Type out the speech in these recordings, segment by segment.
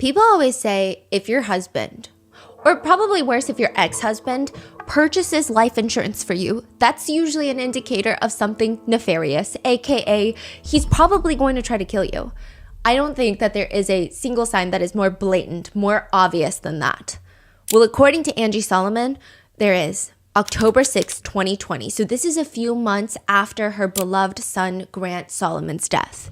People always say if your husband, or probably worse if your ex-husband, purchases life insurance for you, that's usually an indicator of something nefarious, aka he's probably going to try to kill you. I don't think that there is a single sign that is more blatant, more obvious than that. Well, according to Angie Solomon, there is. October 6, 2020. So this is a few months after her beloved son, Grant Solomon's death.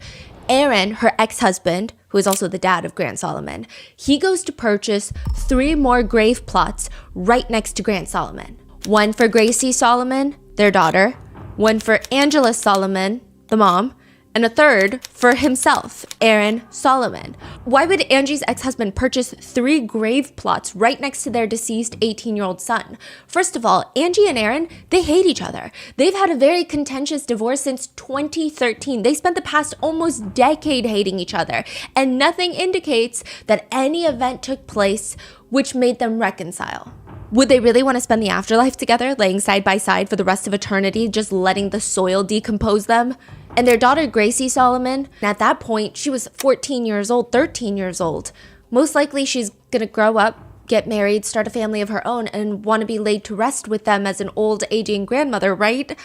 Aaron, her ex-husband, who is also the dad of Grant Solomon, he goes to purchase 3 more grave plots right next to Grant Solomon. One for Gracie Solomon, their daughter, one for Angela Solomon, the mom, and a third for himself, Aaron Solomon. Why would Angie's ex-husband purchase 3 grave plots right next to their deceased 18-year-old son? First of all, Angie and Aaron, they hate each other. They've had a very contentious divorce since 2013. They spent the past almost decade hating each other, and nothing indicates that any event took place which made them reconcile. Would they really want to spend the afterlife together, laying side by side for the rest of eternity, just letting the soil decompose them? And their daughter, Gracie Solomon, at that point, she was 14 years old, 13 years old. Most likely she's going to grow up, get married, start a family of her own, and want to be laid to rest with them as an old, aging grandmother, right?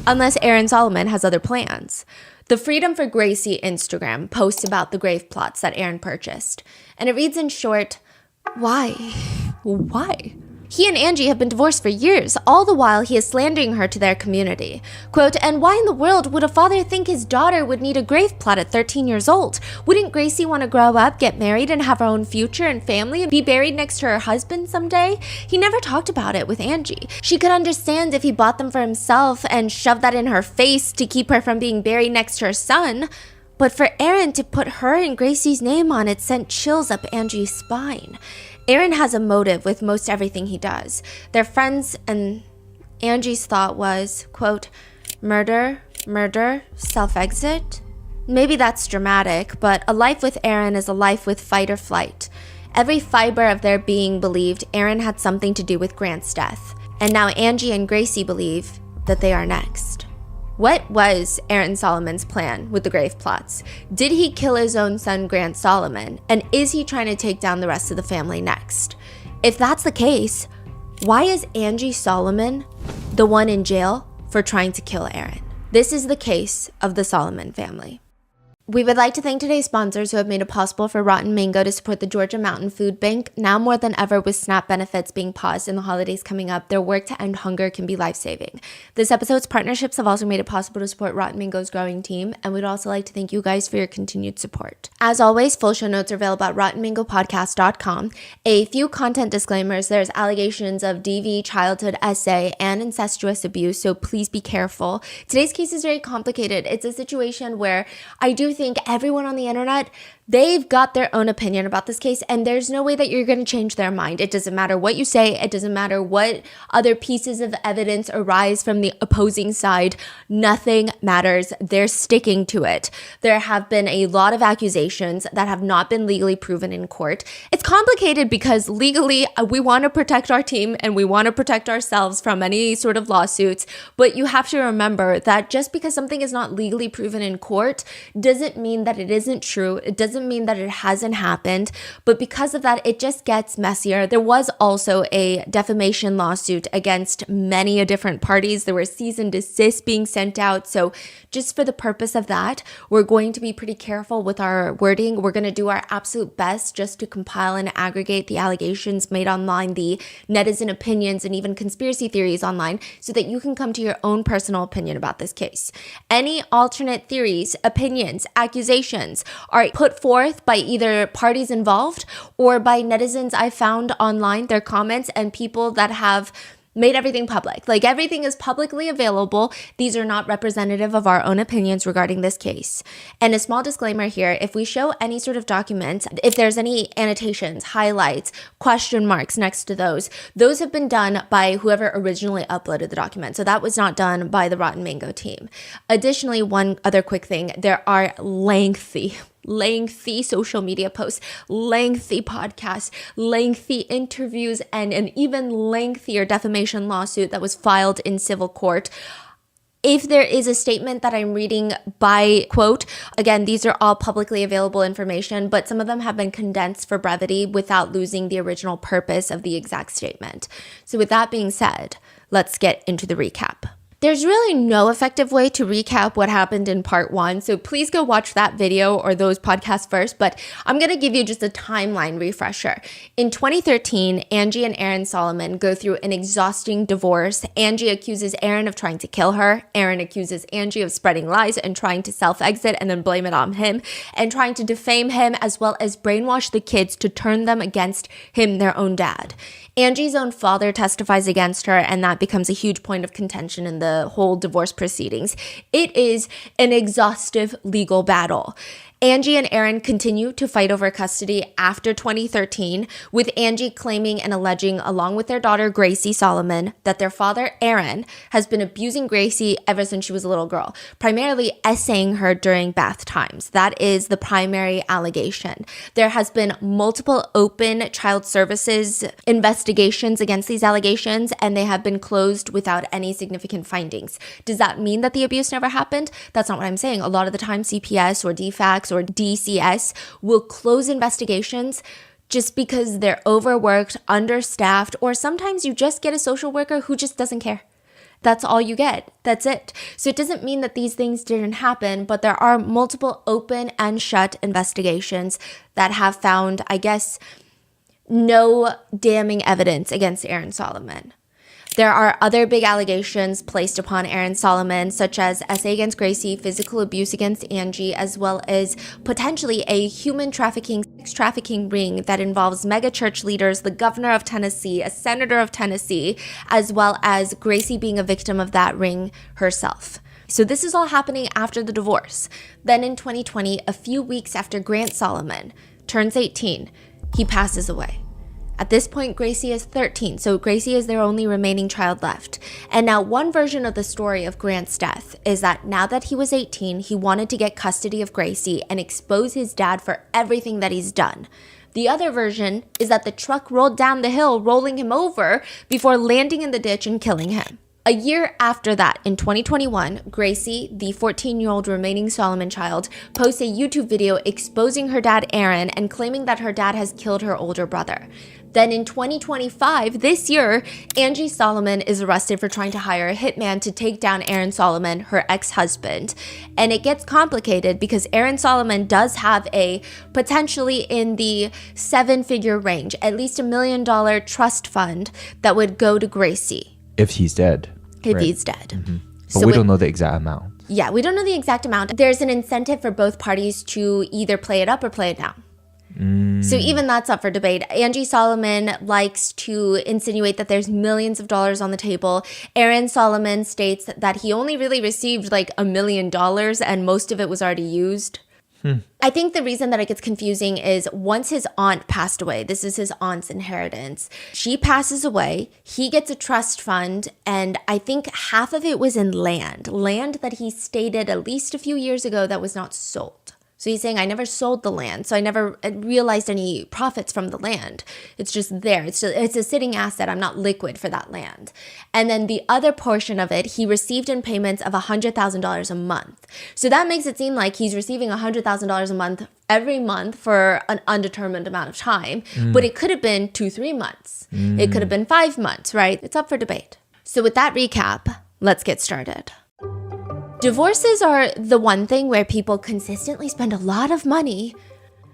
Unless Aaron Solomon has other plans. The Freedom for Gracie Instagram posts about the grave plots that Aaron purchased. And it reads in short, why? Why? He and Angie have been divorced for years, all the while he is slandering her to their community. Quote, and why in the world would a father think his daughter would need a grave plot at 13 years old? Wouldn't Gracie want to grow up, get married, and have her own future and family and be buried next to her husband someday? He never talked about it with Angie. She could understand if he bought them for himself and shoved that in her face to keep her from being buried next to her son. But for Aaron to put her and Gracie's name on it sent chills up Angie's spine. Aaron has a motive with most everything he does. They're friends, and Angie's thought was, quote, murder, self-exit? Maybe that's dramatic, but a life with Aaron is a life with fight or flight. Every fiber of their being believed Aaron had something to do with Grant's death, and now Angie and Gracie believe that they are next. What was Aaron Solomon's plan with the grave plots? Did he kill his own son, Grant Solomon? And is he trying to take down the rest of the family next? If that's the case, why is Angie Solomon the one in jail for trying to kill Aaron? This is the case of the Solomon family. We would like to thank today's sponsors who have made it possible for Rotten Mango to support the Georgia Mountain Food Bank. Now more than ever, with SNAP benefits being paused and the holidays coming up, their work to end hunger can be life-saving. This episode's partnerships have also made it possible to support Rotten Mango's growing team, and we'd also like to thank you guys for your continued support. As always, full show notes are available at RottenMangoPodcast.com. A few content disclaimers: there's allegations of DV, childhood essay, and incestuous abuse, so please be careful. Today's case is very complicated. It's a situation where I do think everyone on the internet, they've got their own opinion about this case, and there's no way that you're going to change their mind. It doesn't matter what you say. It doesn't matter what other pieces of evidence arise from the opposing side. Nothing matters. They're sticking to it. There have been a lot of accusations that have not been legally proven in court. It's complicated because legally we want to protect our team and we want to protect ourselves from any sort of lawsuits, but you have to remember that just because something is not legally proven in court doesn't mean that it isn't true. It doesn't mean that it hasn't happened, but because of that, it just gets messier. There was also a defamation lawsuit against many different parties. There were cease and desist being sent out. So just for the purpose of that, we're going to be pretty careful with our wording. We're going to do our absolute best just to compile and aggregate the allegations made online, the netizen opinions, and even conspiracy theories online so that you can come to your own personal opinion about this case. Any alternate theories, opinions, accusations are put forth by either parties involved or by netizens I found online, their comments, and people that have made everything public. Like, everything is publicly available. These are not representative of our own opinions regarding this case. And a small disclaimer here, if we show any sort of document, if there's any annotations, highlights, question marks next to those have been done by whoever originally uploaded the document. So that was not done by the Rotten Mango team. Additionally, one other quick thing, there are lengthy social media posts, lengthy podcasts, lengthy interviews, and an even lengthier defamation lawsuit that was filed in civil court. If there is a statement that I'm reading by quote, again, these are all publicly available information, but some of them have been condensed for brevity without losing the original purpose of the exact statement. So with that being said, let's get into the recap. There's really no effective way to recap what happened in part 1, so please go watch that video or those podcasts first, but I'm going to give you just a timeline refresher. In 2013, Angie and Aaron Solomon go through an exhausting divorce. Angie accuses Aaron of trying to kill her. Aaron accuses Angie of spreading lies and trying to self-exit and then blame it on him, and trying to defame him as well as brainwash the kids to turn them against him, their own dad. Angie's own father testifies against her, and that becomes a huge point of contention in the whole divorce proceedings. It is an exhaustive legal battle. Angie and Aaron continue to fight over custody after 2013, with Angie claiming and alleging, along with their daughter Gracie Solomon, that their father Aaron has been abusing Gracie ever since she was a little girl, primarily essaying her during bath times. That is the primary allegation. There has been multiple open child services investigations against these allegations, and they have been closed without any significant findings. Does that mean that the abuse never happened? That's not what I'm saying. A lot of the time, CPS or DFACS or DCS will close investigations just because they're overworked, understaffed, or sometimes you just get a social worker who just doesn't care. That's all you get. That's it. So it doesn't mean that these things didn't happen, but there are multiple open and shut investigations that have found, I guess, no damning evidence against Aaron Solomon. There are other big allegations placed upon Aaron Solomon, such as essay against Gracie, physical abuse against Angie, as well as potentially a human trafficking, sex trafficking ring that involves mega church leaders, the governor of Tennessee, a senator of Tennessee, as well as Gracie being a victim of that ring herself. So this is all happening after the divorce. Then in 2020, a few weeks after Grant Solomon turns 18, he passes away. At this point, Gracie is 13, so Gracie is their only remaining child left. And now one version of the story of Grant's death is that now that he was 18, he wanted to get custody of Gracie and expose his dad for everything that he's done. The other version is that the truck rolled down the hill, rolling him over before landing in the ditch and killing him. A year after that, in 2021, Gracie, the 14-year-old remaining Solomon child, posts a YouTube video exposing her dad Aaron and claiming that her dad has killed her older brother. Then in 2025, this year, Angie Solomon is arrested for trying to hire a hitman to take down Aaron Solomon, her ex-husband. And it gets complicated because Aaron Solomon does have a potentially in the 7-figure range, at least $1 million trust fund that would go to Gracie. If he's dead. If he's dead. Mm-hmm. But we don't know the exact amount. Yeah, we don't know the exact amount. There's an incentive for both parties to either play it up or play it down. So even that's up for debate. Angie Solomon likes to insinuate that there's millions of dollars on the table. Aaron Solomon states that he only really received like $1 million and most of it was already used. I think the reason that it gets confusing is once his aunt passed away, this is his aunt's inheritance. She passes away, he gets a trust fund, and I think half of it was in land that he stated at least a few years ago that was not sold. So he's saying, I never sold the land, so I never realized any profits from the land. It's just there. It's a sitting asset. I'm not liquid for that land. And then the other portion of it, he received in payments of $100,000 a month. So that makes it seem like he's receiving $100,000 a month every month for an undetermined amount of time. But it could have been 2-3 months. It could have been 5 months, right? It's up for debate. So with that recap, let's get started. Divorces are the one thing where people consistently spend a lot of money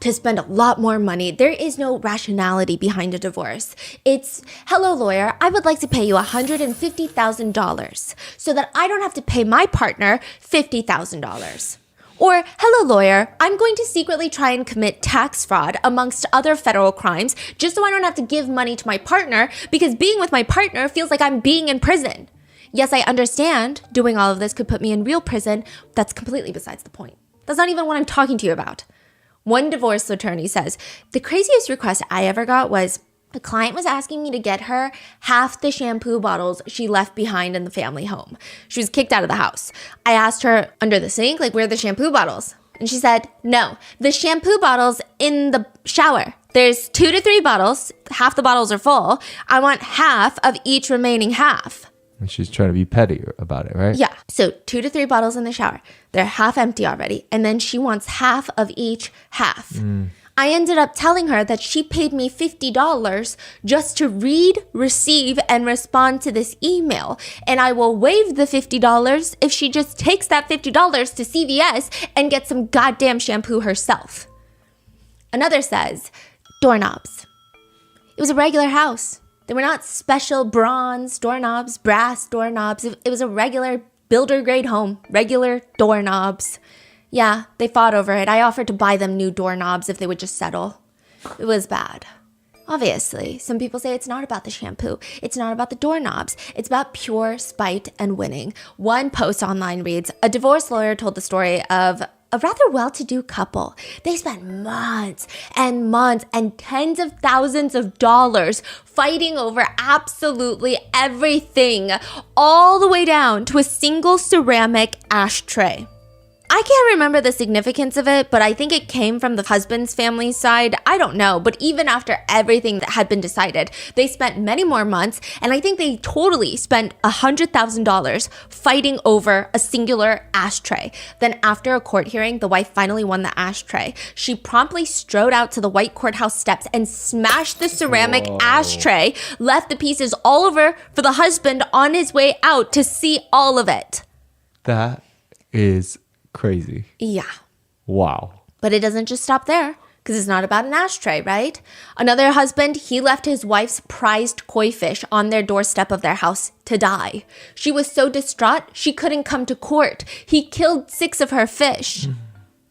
to spend a lot more money. There is no rationality behind a divorce. It's, hello lawyer, I would like to pay you $150,000 so that I don't have to pay my partner $50,000. Or, hello lawyer, I'm going to secretly try and commit tax fraud amongst other federal crimes just so I don't have to give money to my partner because being with my partner feels like I'm being in prison. Yes, I understand doing all of this could put me in real prison. That's completely besides the point. That's not even what I'm talking to you about. One divorce attorney says, the craziest request I ever got was the client was asking me to get her half the shampoo bottles she left behind in the family home. She was kicked out of the house. I asked her, under the sink, like, where are the shampoo bottles? And she said, no, the shampoo bottles in the shower. There's 2 to 3 bottles. Half the bottles are full. I want half of each remaining half. And she's trying to be petty about it, right? Yeah. So 2 to 3 bottles in the shower. They're half empty already. And then she wants half of each half. I ended up telling her that she paid me $50 just to read, receive, and respond to this email. And I will waive the $50 if she just takes that $50 to CVS and gets some goddamn shampoo herself. Another says, doorknobs. It was a regular house. They were not special bronze doorknobs, brass doorknobs. It was a regular builder grade home, regular doorknobs. Yeah, they fought over it. I offered to buy them new doorknobs if they would just settle. It was bad. Obviously, some people say it's not about the shampoo. It's not about the doorknobs. It's about pure spite and winning. One post online reads, a divorce lawyer told the story of a rather well-to-do couple. They spent months and months and tens of thousands of dollars fighting over absolutely everything, all the way down to a single ceramic ashtray. I can't remember the significance of it, but I think it came from the husband's family side. I don't know, but even after everything that had been decided, they spent many more months, and I think they totally spent $100,000 fighting over a singular ashtray. Then after a court hearing, the wife finally won the ashtray. She promptly strode out to the white courthouse steps and smashed the ceramic ashtray, left the pieces all over for the husband on his way out to see all of it. That is crazy. Yeah. Wow. But it doesn't just stop there, because it's not about an ashtray, right? Another husband, he left his wife's prized koi fish on their doorstep of their house to die. She was so distraught, she couldn't come to court. He killed 6 of her fish.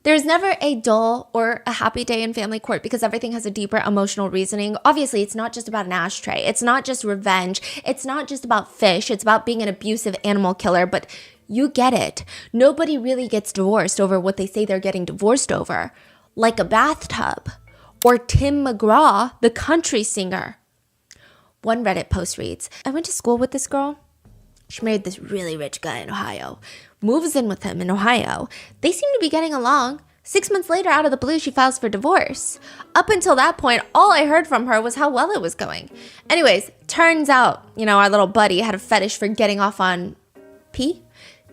There's never a dull or a happy day in family court because everything has a deeper emotional reasoning. Obviously, it's not just about an ashtray. It's not just revenge. It's not just about fish. It's about being an abusive animal killer, but you get it. Nobody really gets divorced over what they say they're getting divorced over, like a bathtub or Tim McGraw, the country singer. One Reddit post reads, I went to school with this girl. She married this really rich guy in Ohio, moves in with him in Ohio. They seem to be getting along. 6 months later, out of the blue, she files for divorce. Up until that point, all I heard from her was how well it was going. Anyways, turns out, our little buddy had a fetish for getting off on pee.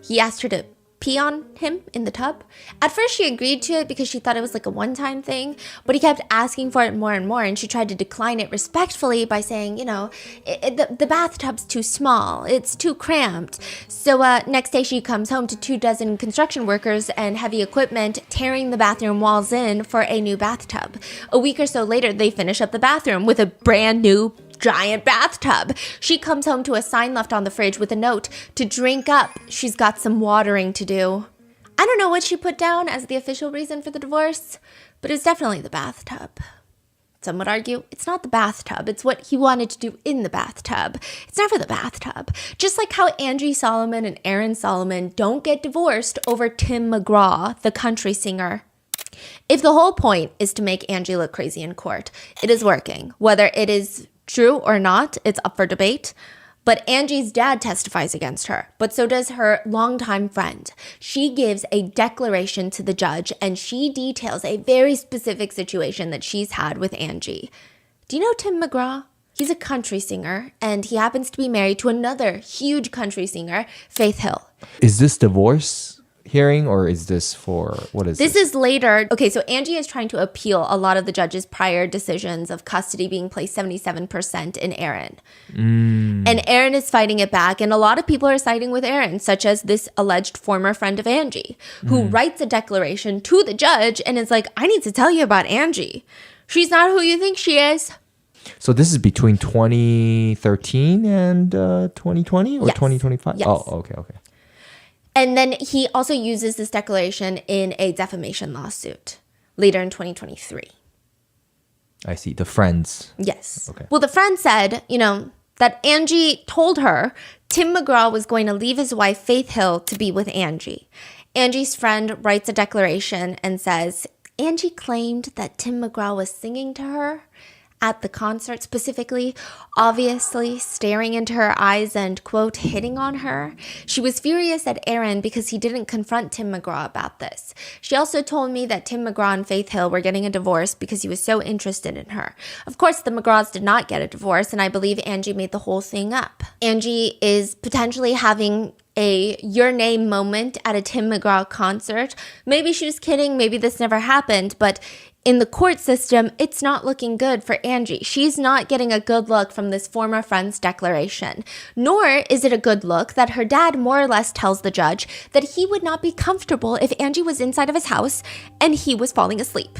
He asked her to pee on him in the tub. At first, she agreed to it because she thought it was like a one-time thing, but he kept asking for it more and more, and she tried to decline it respectfully by saying, the bathtub's too small, it's too cramped. So next day, she comes home to 24 construction workers and heavy equipment tearing the bathroom walls in for a new bathtub. A week or so later, they finish up the bathroom with a brand new giant bathtub. She comes home to a sign left on the fridge with a note to drink up. She's got some watering to do. I don't know what she put down as the official reason for the divorce, but it's definitely the bathtub. Some would argue it's not the bathtub. It's what he wanted to do in the bathtub. It's never the bathtub. Just like how Angie Solomon and Aaron Solomon don't get divorced over Tim McGraw, the country singer. If the whole point is to make Angie look crazy in court, it is working. Whether it is true or not, it's up for debate. But Angie's dad testifies against her, but so does her longtime friend. She gives a declaration to the judge, and she details a very specific situation that she's had with Angie. Do you know Tim McGraw? He's a country singer, and he happens to be married to another huge country singer, Faith Hill. Is this divorce hearing, or is this for, what is this? This is later. Okay, so Angie is trying to appeal a lot of the judge's prior decisions of custody being placed 77% in Aaron. And Aaron is fighting it back, and a lot of people are siding with Aaron, such as this alleged former friend of Angie, who writes a declaration to the judge and is like, I need to tell you about Angie. She's not who you think she is. So this is between 2013 and 2020 or Yes. 2025? Yes. Oh, okay. And then he also uses this declaration in a defamation lawsuit later in 2023. I see. The friends. Yes. Okay. Well, the friend said, that Angie told her Tim McGraw was going to leave his wife, Faith Hill, to be with Angie. Angie's friend writes a declaration and says, Angie claimed that Tim McGraw was singing to her at the concert specifically, obviously staring into her eyes and, quote, hitting on her. She was furious at Aaron because he didn't confront Tim McGraw about this. She also told me that Tim McGraw and Faith Hill were getting a divorce because he was so interested in her. Of course, the McGraws did not get a divorce, and I believe Angie made the whole thing up. Angie is potentially having a your name moment at a Tim McGraw concert. Maybe she was kidding, maybe this never happened, but in the court system, it's not looking good for Angie. She's not getting a good look from this former friend's declaration. Nor is it a good look that her dad more or less tells the judge that he would not be comfortable if Angie was inside of his house and he was falling asleep.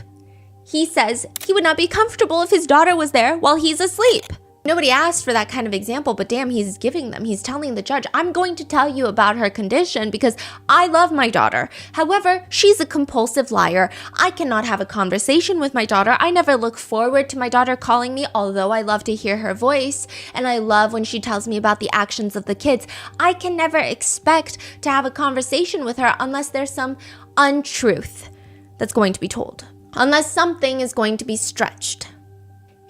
He says he would not be comfortable if his daughter was there while he's asleep. Nobody asked for that kind of example, but damn, he's giving them. He's telling the judge, I'm going to tell you about her condition because I love my daughter. However, she's a compulsive liar. I cannot have a conversation with my daughter. I never look forward to my daughter calling me, although I love to hear her voice. And I love when she tells me about the actions of the kids. I can never expect to have a conversation with her unless there's some untruth that's going to be told. Unless something is going to be stretched.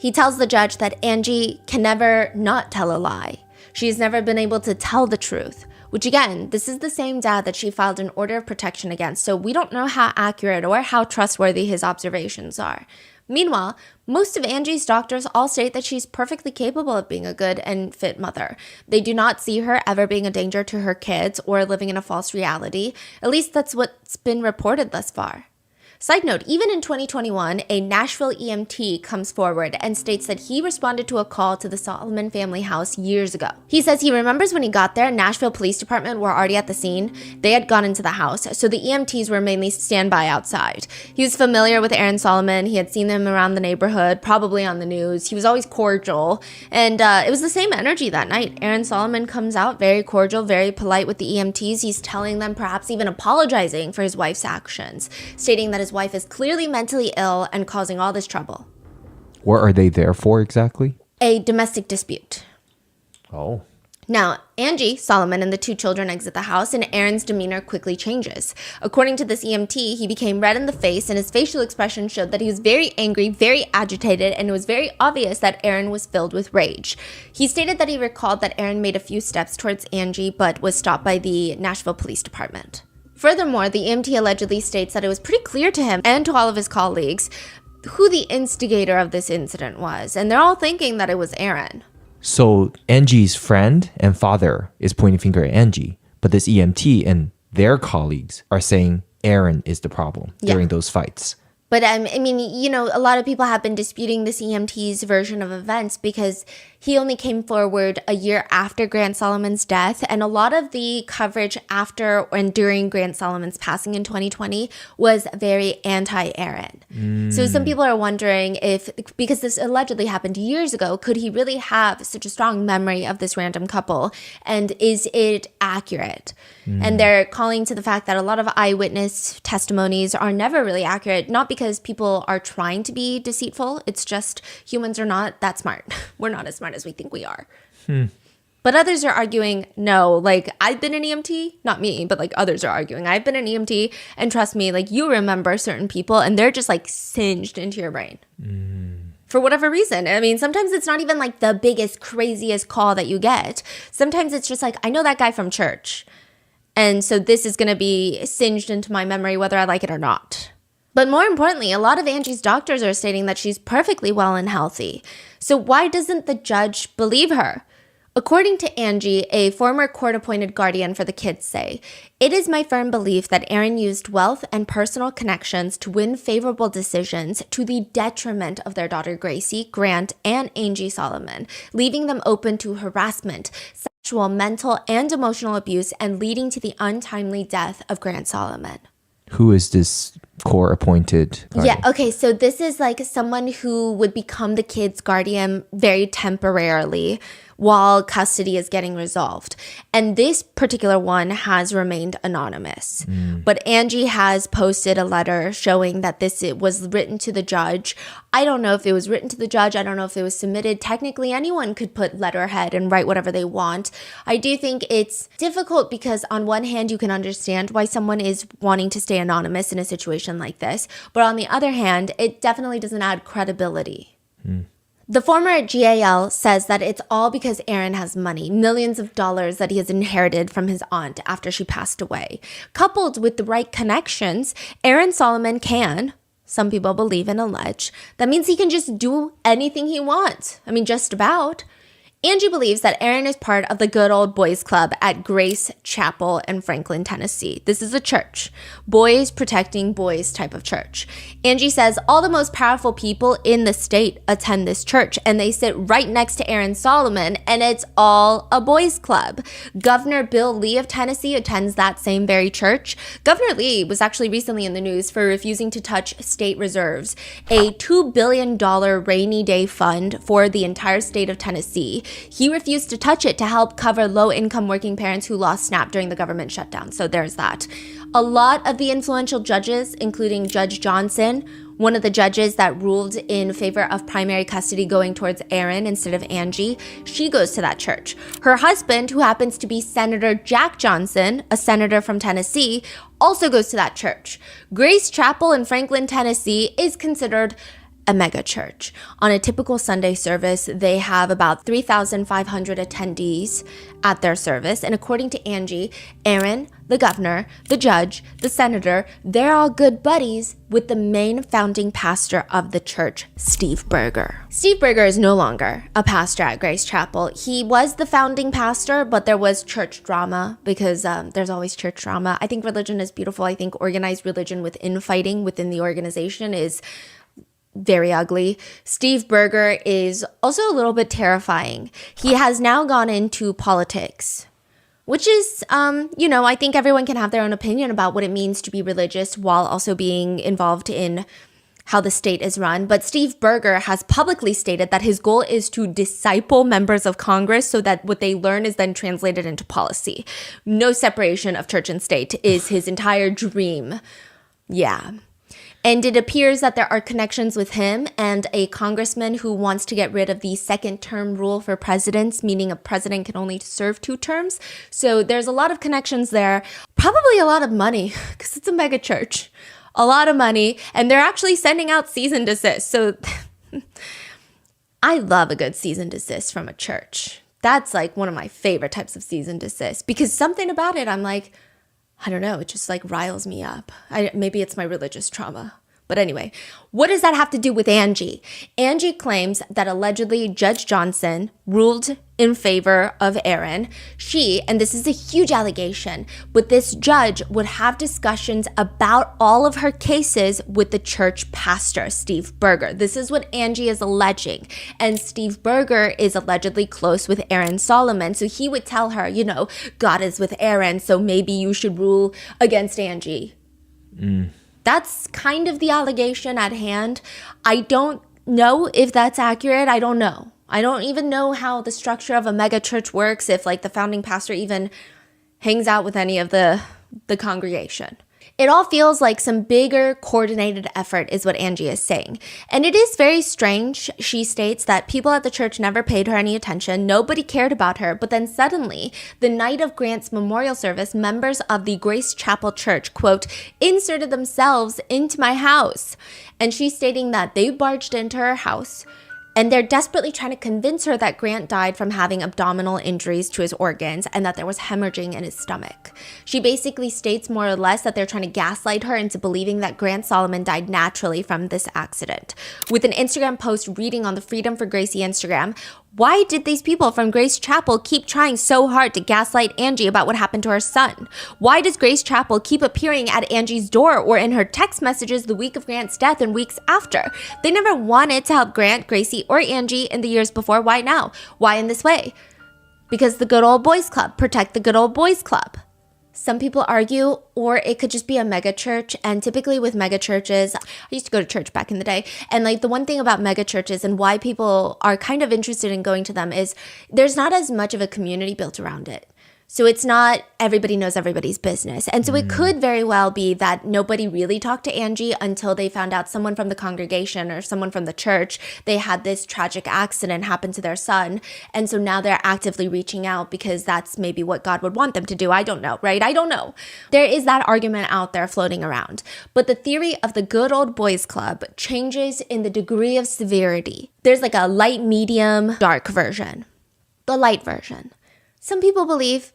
He tells the judge that Angie can never not tell a lie. She's never been able to tell the truth, which again, this is the same dad that she filed an order of protection against, so we don't know how accurate or how trustworthy his observations are. Meanwhile, most of Angie's doctors all state that she's perfectly capable of being a good and fit mother. They do not see her ever being a danger to her kids or living in a false reality. At least that's what's been reported thus far. Side note, even in 2021, a Nashville EMT comes forward and states that he responded to a call to the Solomon family house years ago. He says he remembers when he got there, Nashville Police Department were already at the scene. They had gone into the house, so the EMTs were mainly standby outside. He was familiar with Aaron Solomon. He had seen them around the neighborhood, probably on the news. He was always cordial, and it was the same energy that night. Aaron Solomon comes out very cordial, very polite with the EMTs. He's telling them, perhaps even apologizing for his wife's actions, stating that his wife is clearly mentally ill and causing all this trouble. What are they there for exactly? A domestic dispute. Oh. Now, Angie Solomon and the two children exit the house, and Aaron's demeanor quickly changes. According to this EMT, he became red in the face, and his facial expression showed that he was very angry, very agitated, and it was very obvious that Aaron was filled with rage. He stated that he recalled that Aaron made a few steps towards Angie, but was stopped by the Nashville Police Department. Furthermore, the EMT allegedly states that it was pretty clear to him and to all of his colleagues who the instigator of this incident was, and they're all thinking that it was Aaron. So Angie's friend and father is pointing finger at Angie, but this EMT and their colleagues are saying Aaron is the problem during those fights. But I mean, you know, a lot of people have been disputing this EMT's version of events because he only came forward a year after Grant Solomon's death. And a lot of the coverage after and during Grant Solomon's passing in 2020 was very anti-Aaron. So some people are wondering if, because this allegedly happened years ago, could he really have such a strong memory of this random couple? And is it accurate? And they're calling to the fact that a lot of eyewitness testimonies are never really accurate, not because people are trying to be deceitful. It's just humans are not that smart. We're not as smart as we think we are. But others are arguing, no, like I've been an EMT, not me, but like others are arguing, I've been an EMT, and trust me, like you remember certain people and they're just like singed into your brain. For whatever reason. I mean, sometimes it's not even like the biggest, craziest call that you get. Sometimes it's just like, I know that guy from church. And so this is going to be singed into my memory whether I like it or not. But more importantly, a lot of Angie's doctors are stating that she's perfectly well and healthy. So why doesn't the judge believe her? According to Angie, a former court-appointed guardian for the kids say, "It is my firm belief that Aaron used wealth and personal connections to win favorable decisions to the detriment of their daughter Gracie, Grant, and Angie Solomon, leaving them open to harassment, sexual, mental, and emotional abuse, and leading to the untimely death of Grant Solomon." Who is this court-appointed guardian? Yeah, okay, so this is like someone who would become the kid's guardian very temporarily while custody is getting resolved. And this particular one has remained anonymous. But Angie has posted a letter showing that this was written to the judge. I don't know if it was written to the judge. I don't know if it was submitted. Technically, anyone could put letterhead and write whatever they want. I do think it's difficult because on one hand, you can understand why someone is wanting to stay anonymous in a situation like this. But on the other hand, it definitely doesn't add credibility. The former GAL says that it's all because Aaron has money, millions of dollars that he has inherited from his aunt after she passed away. Coupled with the right connections, Aaron Solomon can, some people believe and allege, that means he can just do anything he wants. I mean, just about. Angie believes that Aaron is part of the good old boys club at Grace Chapel in Franklin, Tennessee. This is a church, boys protecting boys type of church. Angie says all the most powerful people in the state attend this church, and they sit right next to Aaron Solomon, and it's all a boys club. Governor Bill Lee of Tennessee attends that same very church. Governor Lee was actually recently in the news for refusing to touch state reserves, a $2 billion rainy day fund for the entire state of Tennessee. He refused to touch it to help cover low-income working parents who lost SNAP during the government shutdown. So there's that. A lot of the influential judges, including Judge Johnson, one of the judges that ruled in favor of primary custody going towards Aaron instead of Angie, she goes to that church. Her husband, who happens to be Senator Jack Johnson, a senator from Tennessee, also goes to that church. Grace Chapel in Franklin, Tennessee is considered a mega church. On a typical Sunday service, they have about 3,500 attendees at their service. And according to Angie, Aaron, the governor, the judge, the senator, they're all good buddies with the main founding pastor of the church, Steve Berger. Steve Berger is no longer a pastor at Grace Chapel. He was the founding pastor, but there was church drama because there's always church drama. I think religion is beautiful. I think organized religion with infighting within the organization is very ugly. Steve Berger is also a little bit terrifying. He has now gone into politics, which is, I think everyone can have their own opinion about what it means to be religious while also being involved in how the state is run. But Steve Berger has publicly stated that his goal is to disciple members of Congress so that what they learn is then translated into policy. No separation of church and state is his entire dream. Yeah. And it appears that there are connections with him and a congressman who wants to get rid of the second term rule for presidents, meaning a president can only serve 2 terms. So there's a lot of connections there. Probably a lot of money because it's a mega church. A lot of money. And they're actually sending out cease and desist. So I love a good cease and desist from a church. That's like one of my favorite types of cease and desist because something about it, I'm like, I don't know, it just like riles me up. Maybe it's my religious trauma. But anyway, what does that have to do with Angie? Angie claims that allegedly Judge Johnson ruled in favor of Aaron. She, and this is a huge allegation, but this judge would have discussions about all of her cases with the church pastor, Steve Berger. This is what Angie is alleging. And Steve Berger is allegedly close with Aaron Solomon. So he would tell her, God is with Aaron, so maybe you should rule against Angie. That's kind of the allegation at hand. I don't know if that's accurate. I don't know. I don't even know how the structure of a mega church works, if like the founding pastor even hangs out with any of the congregation. It all feels like some bigger coordinated effort is what Angie is saying. And it is very strange, she states, that people at the church never paid her any attention. Nobody cared about her. But then suddenly, the night of Grant's memorial service, members of the Grace Chapel Church, quote, inserted themselves into my house. And she's stating that they barged into her house, and they're desperately trying to convince her that Grant died from having abdominal injuries to his organs and that there was hemorrhaging in his stomach. She basically states more or less that they're trying to gaslight her into believing that Grant Solomon died naturally from this accident. With an Instagram post reading on the Freedom for Gracie Instagram, why did these people from Grace Chapel keep trying so hard to gaslight Angie about what happened to her son? Why does Grace Chapel keep appearing at Angie's door or in her text messages the week of Grant's death and weeks after? They never wanted to help Grant, Gracie, or Angie in the years before. Why now? Why in this way? Because the good old boys club. Protect the good old boys club. Some people argue, or it could just be a mega church. And typically with mega churches, I used to go to church back in the day. And like the one thing about mega churches and why people are kind of interested in going to them is there's not as much of a community built around it. So it's not everybody knows everybody's business. And so it could very well be that nobody really talked to Angie until they found out someone from the congregation or someone from the church, they had this tragic accident happen to their son. And so now they're actively reaching out because that's maybe what God would want them to do. I don't know, right? I don't know. There is that argument out there floating around. But the theory of the good old boys club changes in the degree of severity. There's like a light, medium, dark version. The light version. Some people believe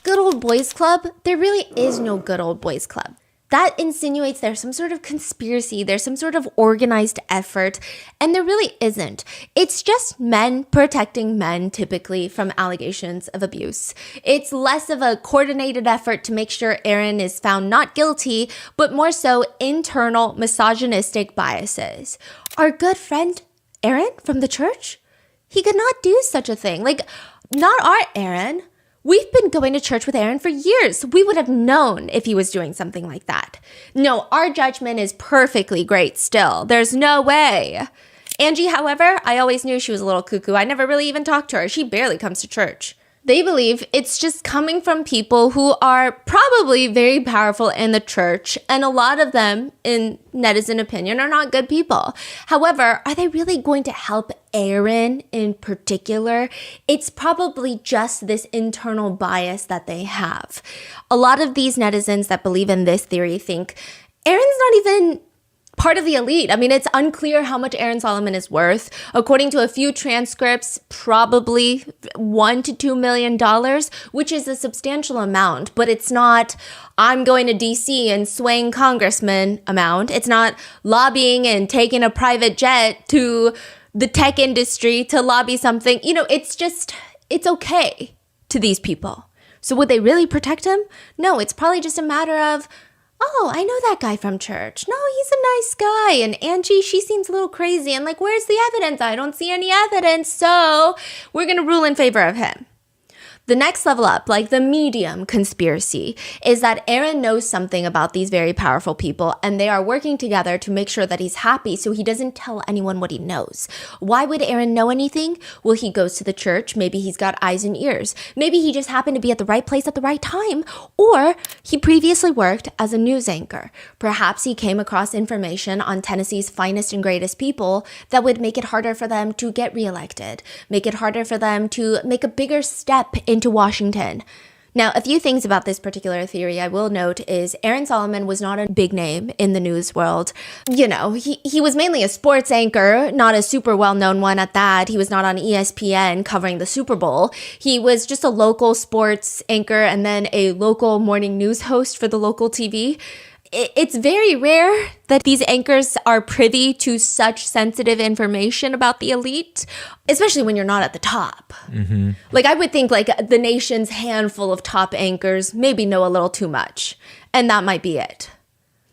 good old boys club, there really is no good old boys club. That insinuates there's some sort of conspiracy, there's some sort of organized effort, and there really isn't. It's just men protecting men, typically, from allegations of abuse. It's less of a coordinated effort to make sure Aaron is found not guilty, but more so internal misogynistic biases. Our good friend Aaron from the church, he could not do such a thing. Like, not our Aaron. We've been going to church with Aaron for years. We would have known if he was doing something like that. No, our judgment is perfectly great still. There's no way. Angie, however, I always knew she was a little cuckoo. I never really even talked to her. She barely comes to church. They believe it's just coming from people who are probably very powerful in the church, and a lot of them, in netizen opinion, are not good people. However, are they really going to help Aaron in particular? It's probably just this internal bias that they have. A lot of these netizens that believe in this theory think Aaron's not even part of the elite. I mean, it's unclear how much Aaron Solomon is worth. According to a few transcripts, probably $1 to $2 million, which is a substantial amount, but it's not, I'm going to DC and swaying congressman amount. It's not lobbying and taking a private jet to the tech industry to lobby something. You know, it's just, it's okay to these people. So would they really protect him? No, it's probably just a matter of, oh, I know that guy from church. No, he's a nice guy. And Angie, she seems a little crazy. And like, where's the evidence? I don't see any evidence. So we're going to rule in favor of him. The next level up, like the medium conspiracy, is that Aaron knows something about these very powerful people and they are working together to make sure that he's happy so he doesn't tell anyone what he knows. Why would Aaron know anything? Well, he goes to the church. Maybe he's got eyes and ears. Maybe he just happened to be at the right place at the right time. Or he previously worked as a news anchor. Perhaps he came across information on Tennessee's finest and greatest people that would make it harder for them to get reelected, make it harder for them to make a bigger step into Washington. Now, a few things about this particular theory I will note is Aaron Solomon was not a big name in the news world. You know, he was mainly a sports anchor, not a super well-known one at that. He was not on ESPN covering the Super Bowl. He was just a local sports anchor and then a local morning news host for the local TV. It's very rare that these anchors are privy to such sensitive information about the elite, especially when you're not at the top. Mm-hmm. Like, I would think like the nation's handful of top anchors maybe know a little too much, and that might be it.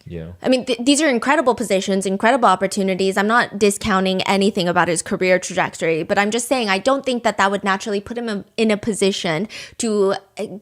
Yeah. I mean, these are incredible positions, incredible opportunities. I'm not discounting anything about his career trajectory, but I'm just saying I don't think that would naturally put him in a position to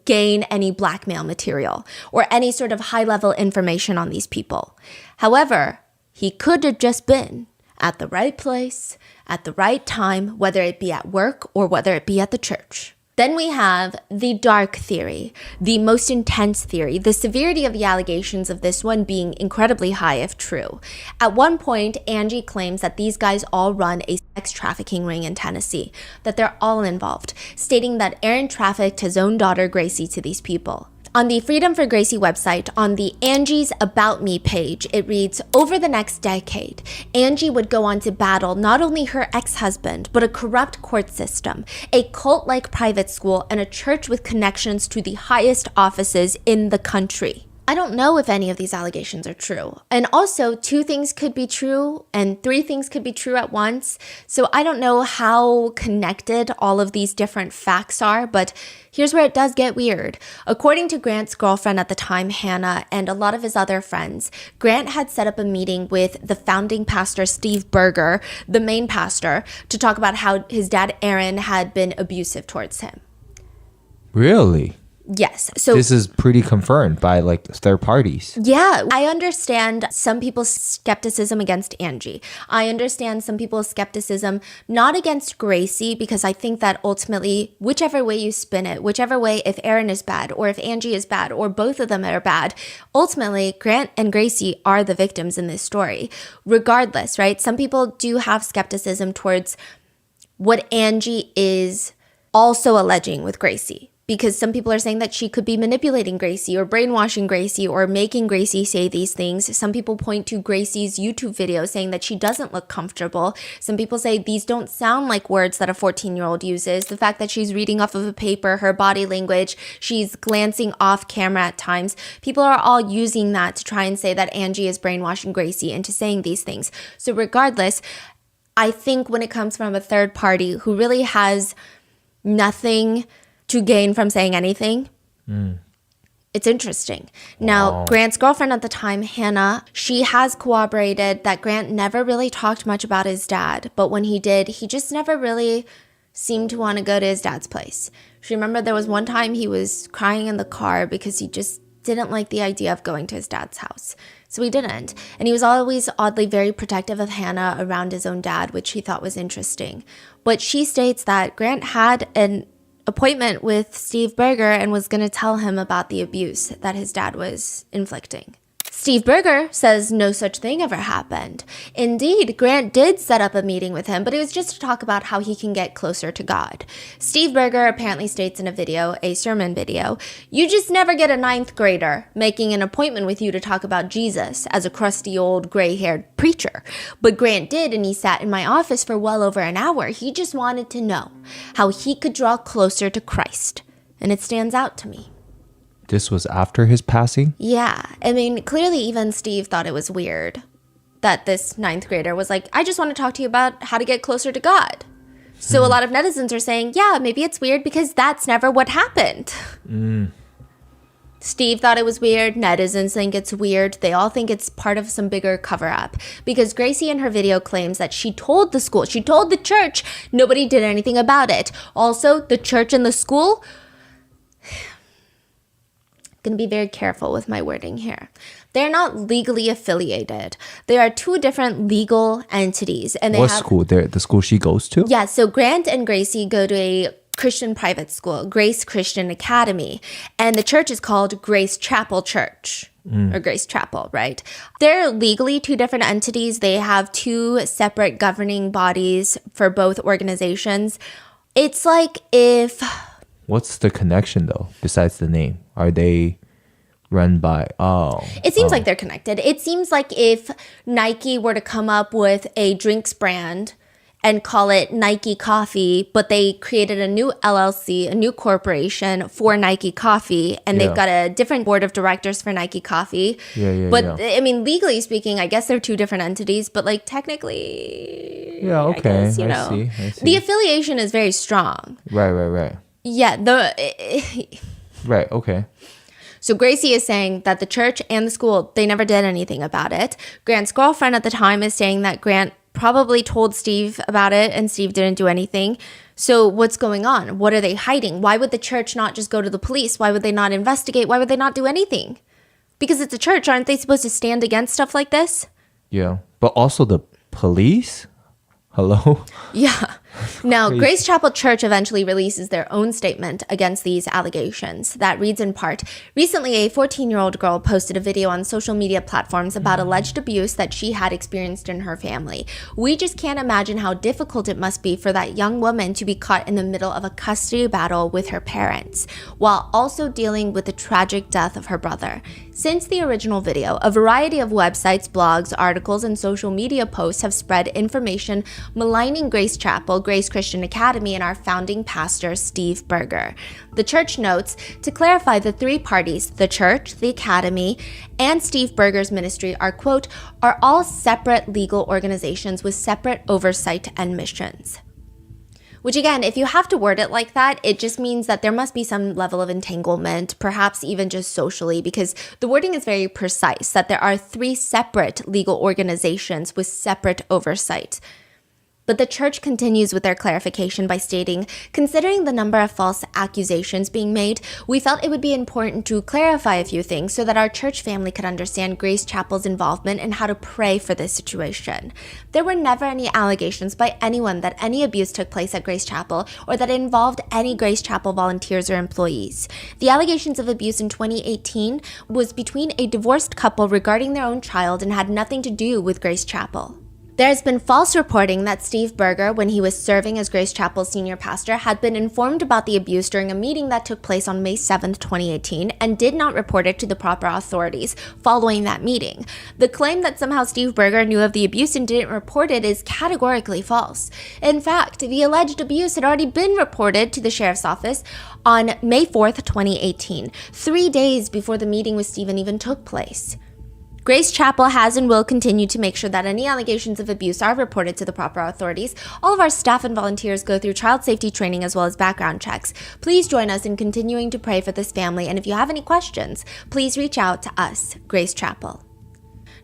gain any blackmail material or any sort of high-level information on these people. However, he could have just been at the right place, at the right time, whether it be at work or whether it be at the church. Then we have the dark theory, the most intense theory, the severity of the allegations of this one being incredibly high if true. At one point, Angie claims that these guys all run a sex trafficking ring in Tennessee, that they're all involved, stating that Aaron trafficked his own daughter Gracie to these people. On the Freedom for Gracie website, on the Angie's About Me page, it reads, over the next decade, Angie would go on to battle not only her ex-husband, but a corrupt court system, a cult-like private school, and a church with connections to the highest offices in the country. I don't know if any of these allegations are true. And also, 2 things could be true and 3 things could be true at once. So I don't know how connected all of these different facts are, but here's where it does get weird. According to Grant's girlfriend at the time, Hannah, and a lot of his other friends, Grant had set up a meeting with the founding pastor, Steve Berger, the main pastor, to talk about how his dad, Aaron, had been abusive towards him. Really? Yes. So This is pretty confirmed by like third parties. yeah, I understand some people's skepticism against Angie. I understand some people's skepticism not against Gracie, because I think that ultimately, whichever way you spin it, whichever way, if Aaron is bad or if Angie is bad or both of them are bad, ultimately Grant and Gracie are the victims in this story. Regardless, right? Some people do have skepticism towards what Angie is also alleging with Gracie. Because some people are saying that she could be manipulating Gracie or brainwashing Gracie or making Gracie say these things. Some people point to Gracie's YouTube video saying that she doesn't look comfortable. Some people say these don't sound like words that a 14-year-old uses. The fact that she's reading off of a paper, her body language, she's glancing off camera at times. People are all using that to try and say that Angie is brainwashing Gracie into saying these things. So regardless, I think when it comes from a third party who really has nothing to gain from saying anything, it's interesting. Now, Grant's girlfriend at the time, Hannah, she has corroborated that Grant never really talked much about his dad, but when he did, he just never really seemed to want to go to his dad's place. She remembered there was one time he was crying in the car because he just didn't like the idea of going to his dad's house. So he didn't. And he was always oddly very protective of Hannah around his own dad, which he thought was interesting. But she states that Grant had an appointment with Steve Berger and was going to tell him about the abuse that his dad was inflicting. Steve Berger says no such thing ever happened. Indeed, Grant did set up a meeting with him, but it was just to talk about how he can get closer to God. Steve Berger apparently states in a video, a sermon video, "You just never get a 9th grader making an appointment with you to talk about Jesus as a crusty old gray-haired preacher." But Grant did, and he sat in my office for well over an hour. He just wanted to know how he could draw closer to Christ, and it stands out to me. This was after his passing? Yeah. I mean, clearly even Steve thought it was weird that this 9th grader was like, "I just want to talk to you about how to get closer to God." So a lot of netizens are saying, yeah, maybe it's weird because that's never what happened. Steve thought it was weird. Netizens think it's weird. They all think it's part of some bigger cover-up. Because Gracie in her video claims that she told the school, she told the church, nobody did anything about it. Also, the church and the school... Going to be very careful with my wording here. They're not legally affiliated. They are two different legal entities. And they What school? The school she goes to? Yeah, so Grant and Gracie go to a Christian private school, Grace Christian Academy. And the church is called Grace Chapel Church. Or Grace Chapel, right? They're legally two different entities. They have two separate governing bodies for both organizations. It's like if... What's the connection though, besides the name? Are they run by, It seems like they're connected. It seems like if Nike were to come up with a drinks brand and call it Nike Coffee, but they created a new LLC, a new corporation for Nike Coffee, and they've got a different board of directors for Nike Coffee. I mean, legally speaking, I guess they're two different entities, but like technically, okay, I guess, I see. The affiliation is very strong. Right. Yeah, Right, okay. So Gracie is saying that the church and the school, they never did anything about it. Grant's girlfriend at the time is saying that Grant probably told Steve about it and Steve didn't do anything. So what's going on? What are they hiding? Why would the church not just go to the police? Why would they not investigate? Why would they not do anything? Because it's a church. Aren't they supposed to stand against stuff like this? Yeah, but also the police? Hello? Yeah. Now, Grace Chapel Church eventually releases their own statement against these allegations. That reads in part, recently a 14-year-old girl posted a video on social media platforms about alleged abuse that she had experienced in her family. We just can't imagine how difficult it must be for that young woman to be caught in the middle of a custody battle with her parents, while also dealing with the tragic death of her brother. Since the original video, a variety of websites, blogs, articles, and social media posts have spread information maligning Grace Chapel, Grace Christian Academy, and our founding pastor, Steve Berger. The church notes, to clarify, the three parties, the church, the academy, and Steve Berger's ministry are, quote, are all separate legal organizations with separate oversight and missions. Which again, if you have to word it like that, it just means that there must be some level of entanglement, perhaps even just socially, because the wording is very precise, that there are three separate legal organizations with separate oversight. But the church continues with their clarification by stating, considering the number of false accusations being made, we felt it would be important to clarify a few things so that our church family could understand Grace Chapel's involvement and how to pray for this situation. There were never any allegations by anyone that any abuse took place at Grace Chapel or that it involved any Grace Chapel volunteers or employees. The allegations of abuse in 2018 was between a divorced couple regarding their own child and had nothing to do with Grace Chapel. There has been false reporting that Steve Berger, when he was serving as Grace Chapel's senior pastor, had been informed about the abuse during a meeting that took place on May 7, 2018, and did not report it to the proper authorities following that meeting. The claim that somehow Steve Berger knew of the abuse and didn't report it is categorically false. In fact, the alleged abuse had already been reported to the sheriff's office on May 4, 2018, 3 days before the meeting with Stephen even took place. Grace Chapel has and will continue to make sure that any allegations of abuse are reported to the proper authorities. All of our staff and volunteers go through child safety training as well as background checks. Please join us in continuing to pray for this family, and if you have any questions, please reach out to us, Grace Chapel.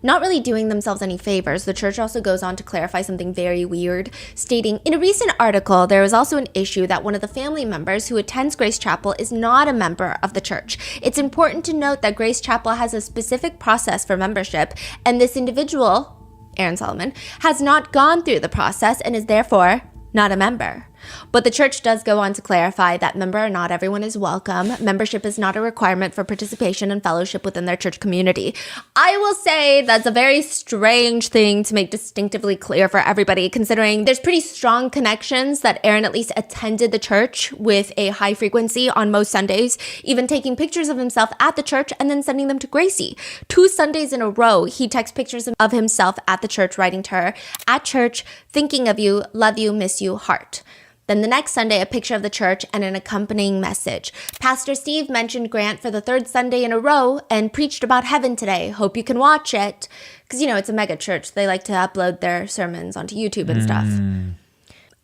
Not really doing themselves any favors, the church also goes on to clarify something very weird, stating, in a recent article, there was also an issue that one of the family members who attends Grace Chapel is not a member of the church. It's important to note that Grace Chapel has a specific process for membership, and this individual, Aaron Solomon, has not gone through the process and is therefore not a member. But the church does go on to clarify that member or not, everyone is welcome. Membership is not a requirement for participation and fellowship within their church community. I will say that's a very strange thing to make distinctively clear for everybody, considering there's pretty strong connections that Aaron at least attended the church with a high frequency on most Sundays, even taking pictures of himself at the church and then sending them to Gracie. 2 Sundays in a row, he texts pictures of himself at the church, writing to her, at church, thinking of you, love you, miss you, heart. Then the next Sunday, a picture of the church and an accompanying message. Pastor Steve mentioned Grant for the 3rd Sunday in a row and preached about heaven today. Hope you can watch it. Because, it's a mega church. They like to upload their sermons onto YouTube and stuff.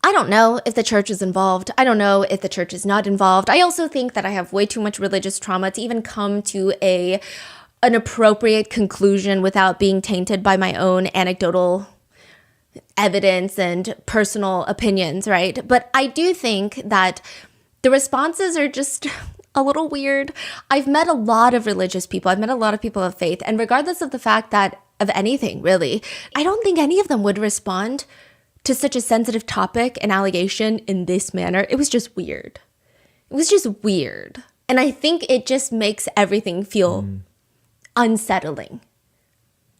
I don't know if the church is involved. I don't know if the church is not involved. I also think that I have way too much religious trauma to even come to an appropriate conclusion without being tainted by my own anecdotal evidence and personal opinions, right? But I do think that the responses are just a little weird. I've met a lot of religious people. I've met a lot of people of faith. And regardless of the fact that of anything, really, I don't think any of them would respond to such a sensitive topic and allegation in this manner. It was just weird. It was just weird. And I think it just makes everything feel unsettling.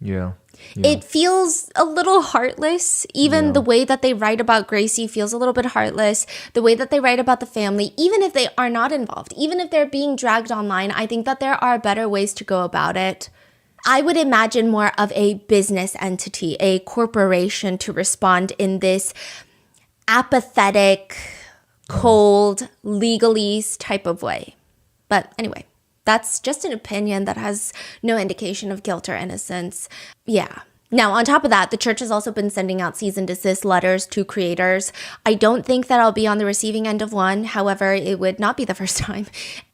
Yeah. It feels a little heartless. Even the way that they write about Gracie feels a little bit heartless. The way that they write about the family, even if they are not involved, even if they're being dragged online, I think that there are better ways to go about it. I would imagine more of a business entity, a corporation, to respond in this apathetic, cold, legalese type of way. But anyway. That's just an opinion that has no indication of guilt or innocence. Yeah. Now, on top of that, the church has also been sending out cease and desist letters to creators. I don't think that I'll be on the receiving end of one. However, it would not be the first time.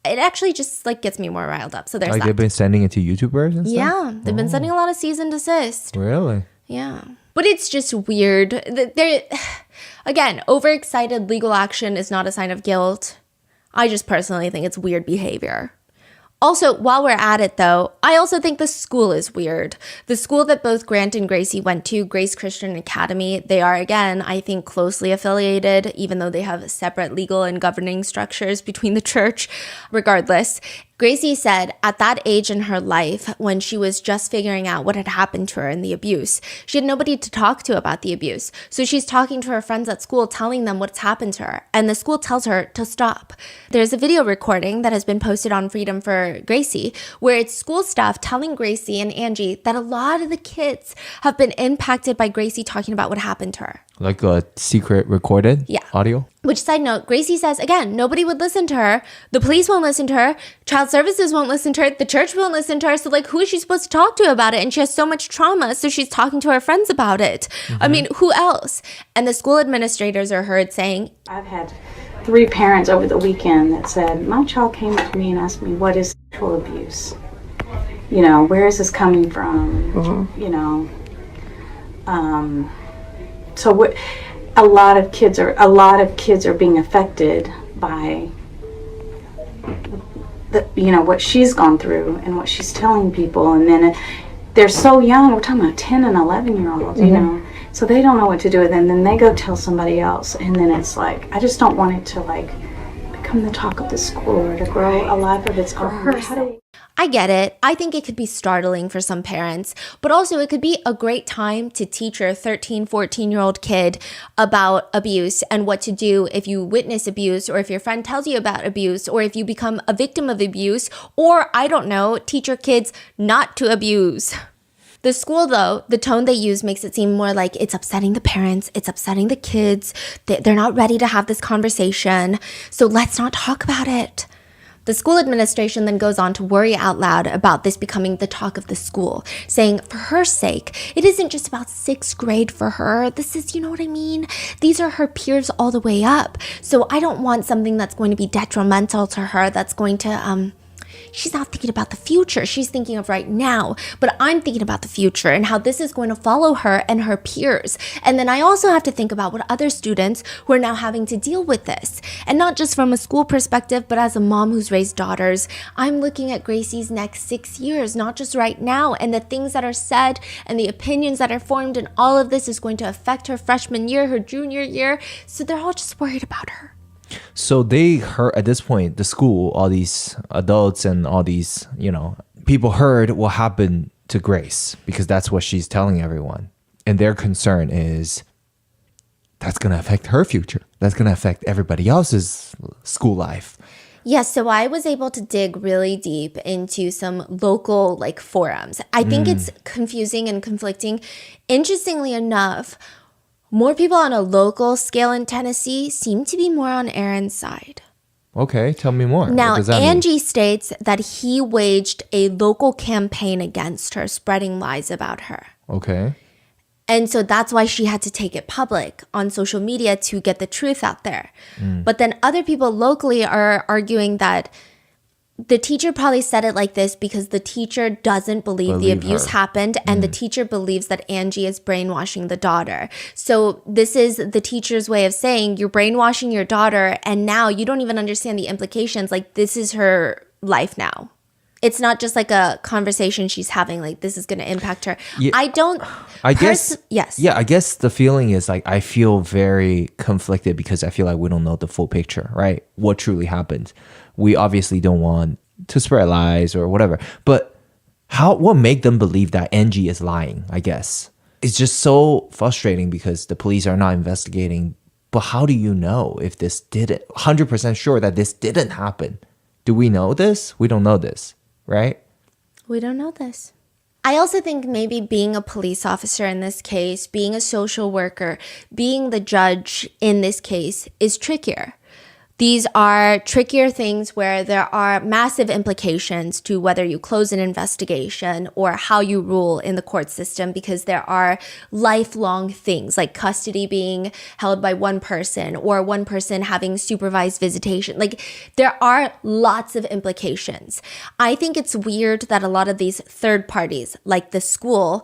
It actually just gets me more riled up. So there's that. They've been sending it to YouTubers and stuff? Yeah. They've been sending a lot of cease and desist. Really? Yeah. But it's just weird. Again, overexcited legal action is not a sign of guilt. I just personally think it's weird behavior. Also, while we're at it, though, I also think the school is weird. The school that both Grant and Gracie went to, Grace Christian Academy, they are, again, I think, closely affiliated, even though they have separate legal and governing structures between the church. Regardless, Gracie said at that age in her life, when she was just figuring out what had happened to her in the abuse, she had nobody to talk to about the abuse. So she's talking to her friends at school, telling them what's happened to her. And the school tells her to stop. There's a video recording that has been posted on Freedom for Gracie, where it's school staff telling Gracie and Angie that a lot of the kids have been impacted by Gracie talking about what happened to her. Like a secret recorded audio? Which, side note, Gracie says, again, nobody would listen to her. The police won't listen to her. Child services won't listen to her. The church won't listen to her. So, who is she supposed to talk to about it? And she has so much trauma, so she's talking to her friends about it. Mm-hmm. I mean, who else? And the school administrators are heard saying, I've had 3 parents over the weekend that said, my child came up to me and asked me, what is sexual abuse? Where is this coming from? Mm-hmm. So a lot of kids are being affected by what she's gone through and what she's telling people, and then they're so young. We're talking about 10 and 11-year-olds, so they don't know what to do with it, and then they go tell somebody else, and then it's like, I just don't want it to like become the talk of the school or to grow a life of its own. I get it. I think it could be startling for some parents, but also it could be a great time to teach your 13, 14-year-old kid about abuse and what to do if you witness abuse, or if your friend tells you about abuse, or if you become a victim of abuse, or, I don't know, teach your kids not to abuse. The school, though, the tone they use makes it seem more like it's upsetting the parents, it's upsetting the kids, they're not ready to have this conversation, so let's not talk about it. The school administration then goes on to worry out loud about this becoming the talk of the school, saying for her sake, it isn't just about 6th grade for her. This is, you know what I mean? These are her peers all the way up. So I don't want something that's going to be detrimental to her, that's going to, she's not thinking about the future. She's thinking of right now. But I'm thinking about the future and how this is going to follow her and her peers. And then I also have to think about what other students who are now having to deal with this. And not just from a school perspective, but as a mom who's raised daughters, I'm looking at Gracie's next 6 years, not just right now. And the things that are said and the opinions that are formed and all of this is going to affect her freshman year, her junior year. So they're all just worried about her. So they heard, at this point, the school, all these adults and all these, people heard what happened to Grace, because that's what she's telling everyone. And their concern is that's going to affect her future. That's going to affect everybody else's school life. Yes, so I was able to dig really deep into some local forums. I think it's confusing and conflicting. Interestingly enough, more people on a local scale in Tennessee seem to be more on Aaron's side. Okay, tell me more. Now, what does that Angie mean? states that he waged a local campaign against her, spreading lies about her. Okay. And so that's why she had to take it public on social media to get the truth out there. But then other people locally are arguing that the teacher probably said it like this because the teacher doesn't believe the abuse happened, and the teacher believes that Angie is brainwashing the daughter. So this is the teacher's way of saying you're brainwashing your daughter, and now you don't even understand the implications. This is her life now. It's not just a conversation she's having, this is going to impact her. Yeah, I guess. Yes. Yeah, I guess the feeling is I feel very conflicted because I feel like we don't know the full picture, right? What truly happened. We obviously don't want to spread lies or whatever. But what made them believe that Angie is lying, I guess? It's just so frustrating because the police are not investigating. But how do you know if this didn't? 100% sure that this didn't happen. Do we know this? We don't know this, right? We don't know this. I also think maybe being a police officer in this case, being a social worker, being the judge in this case is trickier. These are trickier things where there are massive implications to whether you close an investigation or how you rule in the court system, because there are lifelong things like custody being held by one person or one person having supervised visitation. There are lots of implications. I think it's weird that a lot of these third parties, like the school,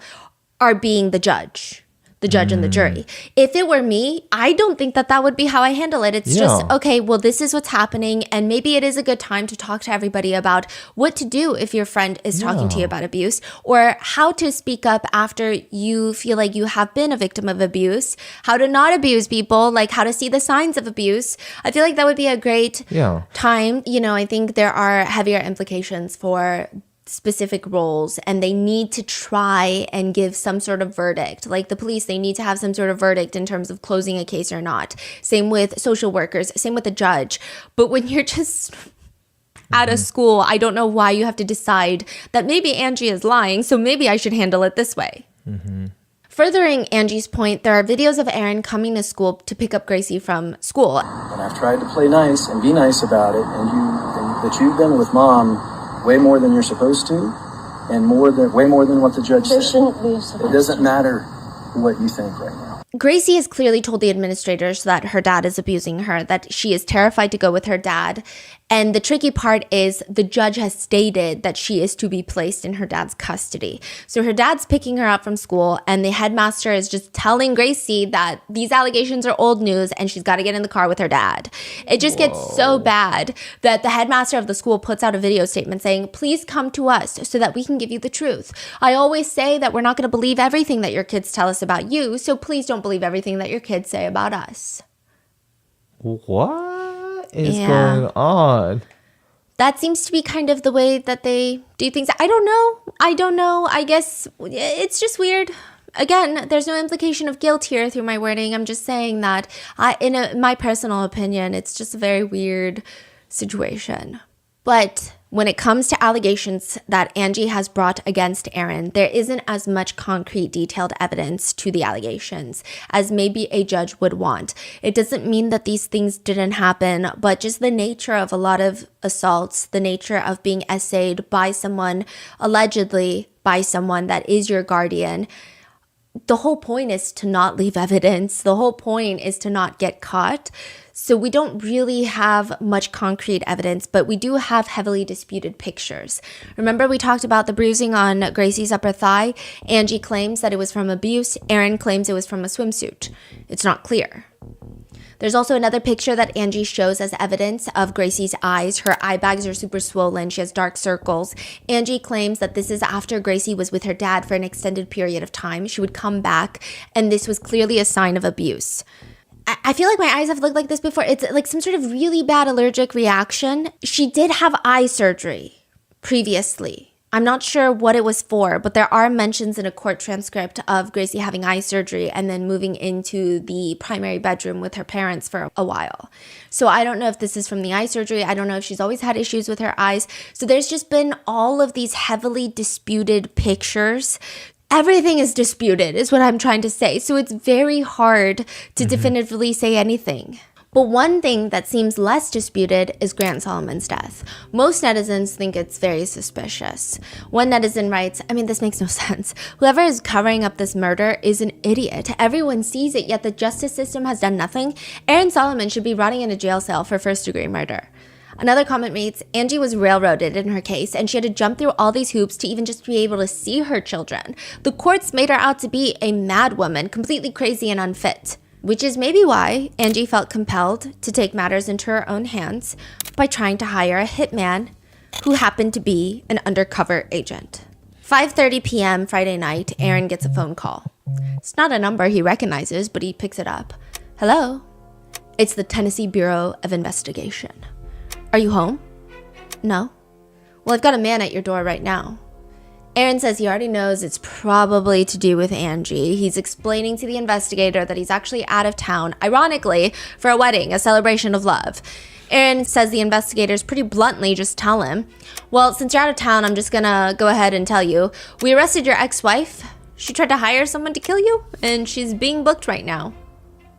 are being the judge and the jury. If it were me, I don't think that would be how I handle it. It's just, okay, well, this is what's happening. And maybe it is a good time to talk to everybody about what to do if your friend is talking to you about abuse, or how to speak up after you feel like you have been a victim of abuse, how to not abuse people, how to see the signs of abuse. I feel like that would be a great time. I think there are heavier implications for specific roles, and they need to try and give some sort of verdict. Like the police, they need to have some sort of verdict in terms of closing a case or not. Same with social workers, same with the judge. But when you're just at a school, I don't know why you have to decide that maybe Angie is lying, so maybe I should handle it this way. Furthering Angie's point, there are videos of Aaron coming to school to pick up Gracie from school. And I've tried to play nice and be nice about it, and you've been with Mom way more than you're supposed to, and way more than what the judge said. There shouldn't be supposed to. It doesn't matter what you think right now. Gracie has clearly told the administrators that her dad is abusing her, that she is terrified to go with her dad. And the tricky part is the judge has stated that she is to be placed in her dad's custody. So her dad's picking her up from school, and the headmaster is just telling Gracie that these allegations are old news and she's got to get in the car with her dad. It just gets so bad that the headmaster of the school puts out a video statement saying, please come to us so that we can give you the truth. I always say that we're not going to believe everything that your kids tell us about you, so please don't believe everything that your kids say about us. What is going on? That seems to be kind of the way that they do things. I don't know. I guess it's just weird. Again, there's no implication of guilt here through my wording. I'm just saying that in my personal opinion, it's just a very weird situation. But when it comes to allegations that Angie has brought against Aaron, there isn't as much concrete, detailed evidence to the allegations as maybe a judge would want. It doesn't mean that these things didn't happen, but just the nature of a lot of assaults, the nature of being essayed by someone, allegedly by someone that is your guardian. The whole point is to not leave evidence. The whole point is to not get caught. So we don't really have much concrete evidence, but we do have heavily disputed pictures. Remember we talked about the bruising on Gracie's upper thigh? Angie claims that it was from abuse. Aaron claims it was from a swimsuit. It's not clear. There's also another picture that Angie shows as evidence of Gracie's eyes. Her eye bags are super swollen. She has dark circles. Angie claims that this is after Gracie was with her dad for an extended period of time. She would come back, and this was clearly a sign of abuse. I feel like my eyes have looked like this before. It's like some sort of really bad allergic reaction. She did have eye surgery previously. I'm not sure what it was for, but there are mentions in a court transcript of Gracie having eye surgery and then moving into the primary bedroom with her parents for a while. So I don't know if this is from the eye surgery. I don't know if she's always had issues with her eyes. So there's just been all of these heavily disputed pictures. Everything is disputed is what I'm trying to say. So it's very hard to definitively say anything. But one thing that seems less disputed is Grant Solomon's death. Most netizens think it's very suspicious. One netizen writes, I mean, this makes no sense. Whoever is covering up this murder is an idiot. Everyone sees it, yet the justice system has done nothing. Aaron Solomon should be rotting in a jail cell for first-degree murder. Another comment reads, Angie was railroaded in her case, and she had to jump through all these hoops to even just be able to see her children. The courts made her out to be a mad woman, completely crazy and unfit. Which is maybe why Angie felt compelled to take matters into her own hands by trying to hire a hitman who happened to be an undercover agent. 5:30 p.m. Friday night, Aaron gets a phone call. It's not a number he recognizes, but he picks it up. Hello? It's the Tennessee Bureau of Investigation. Are you home? No? Well, I've got a man at your door right now. Aaron says he already knows it's probably to do with Angie. He's explaining to the investigator that he's actually out of town, ironically, for a wedding, a celebration of love. Aaron says the investigators pretty bluntly just tell him, well, since you're out of town, I'm just gonna go ahead and tell you, we arrested your ex-wife. She tried to hire someone to kill you, and she's being booked right now.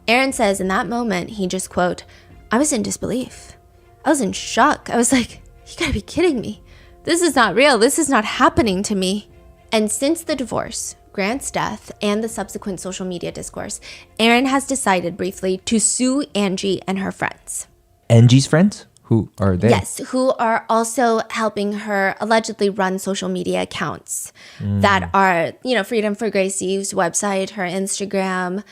Aaron says in that moment, he just, quote, I was in disbelief. I was in shock. I was like, you gotta be kidding me. This is not real. This is not happening to me. And since the divorce, Grant's death, and the subsequent social media discourse, Aaron has decided briefly to sue Angie and her friends. Angie's friends? Who are they? Yes, who are also helping her allegedly run social media accounts that are, Freedom for Gracie's website, her Instagram.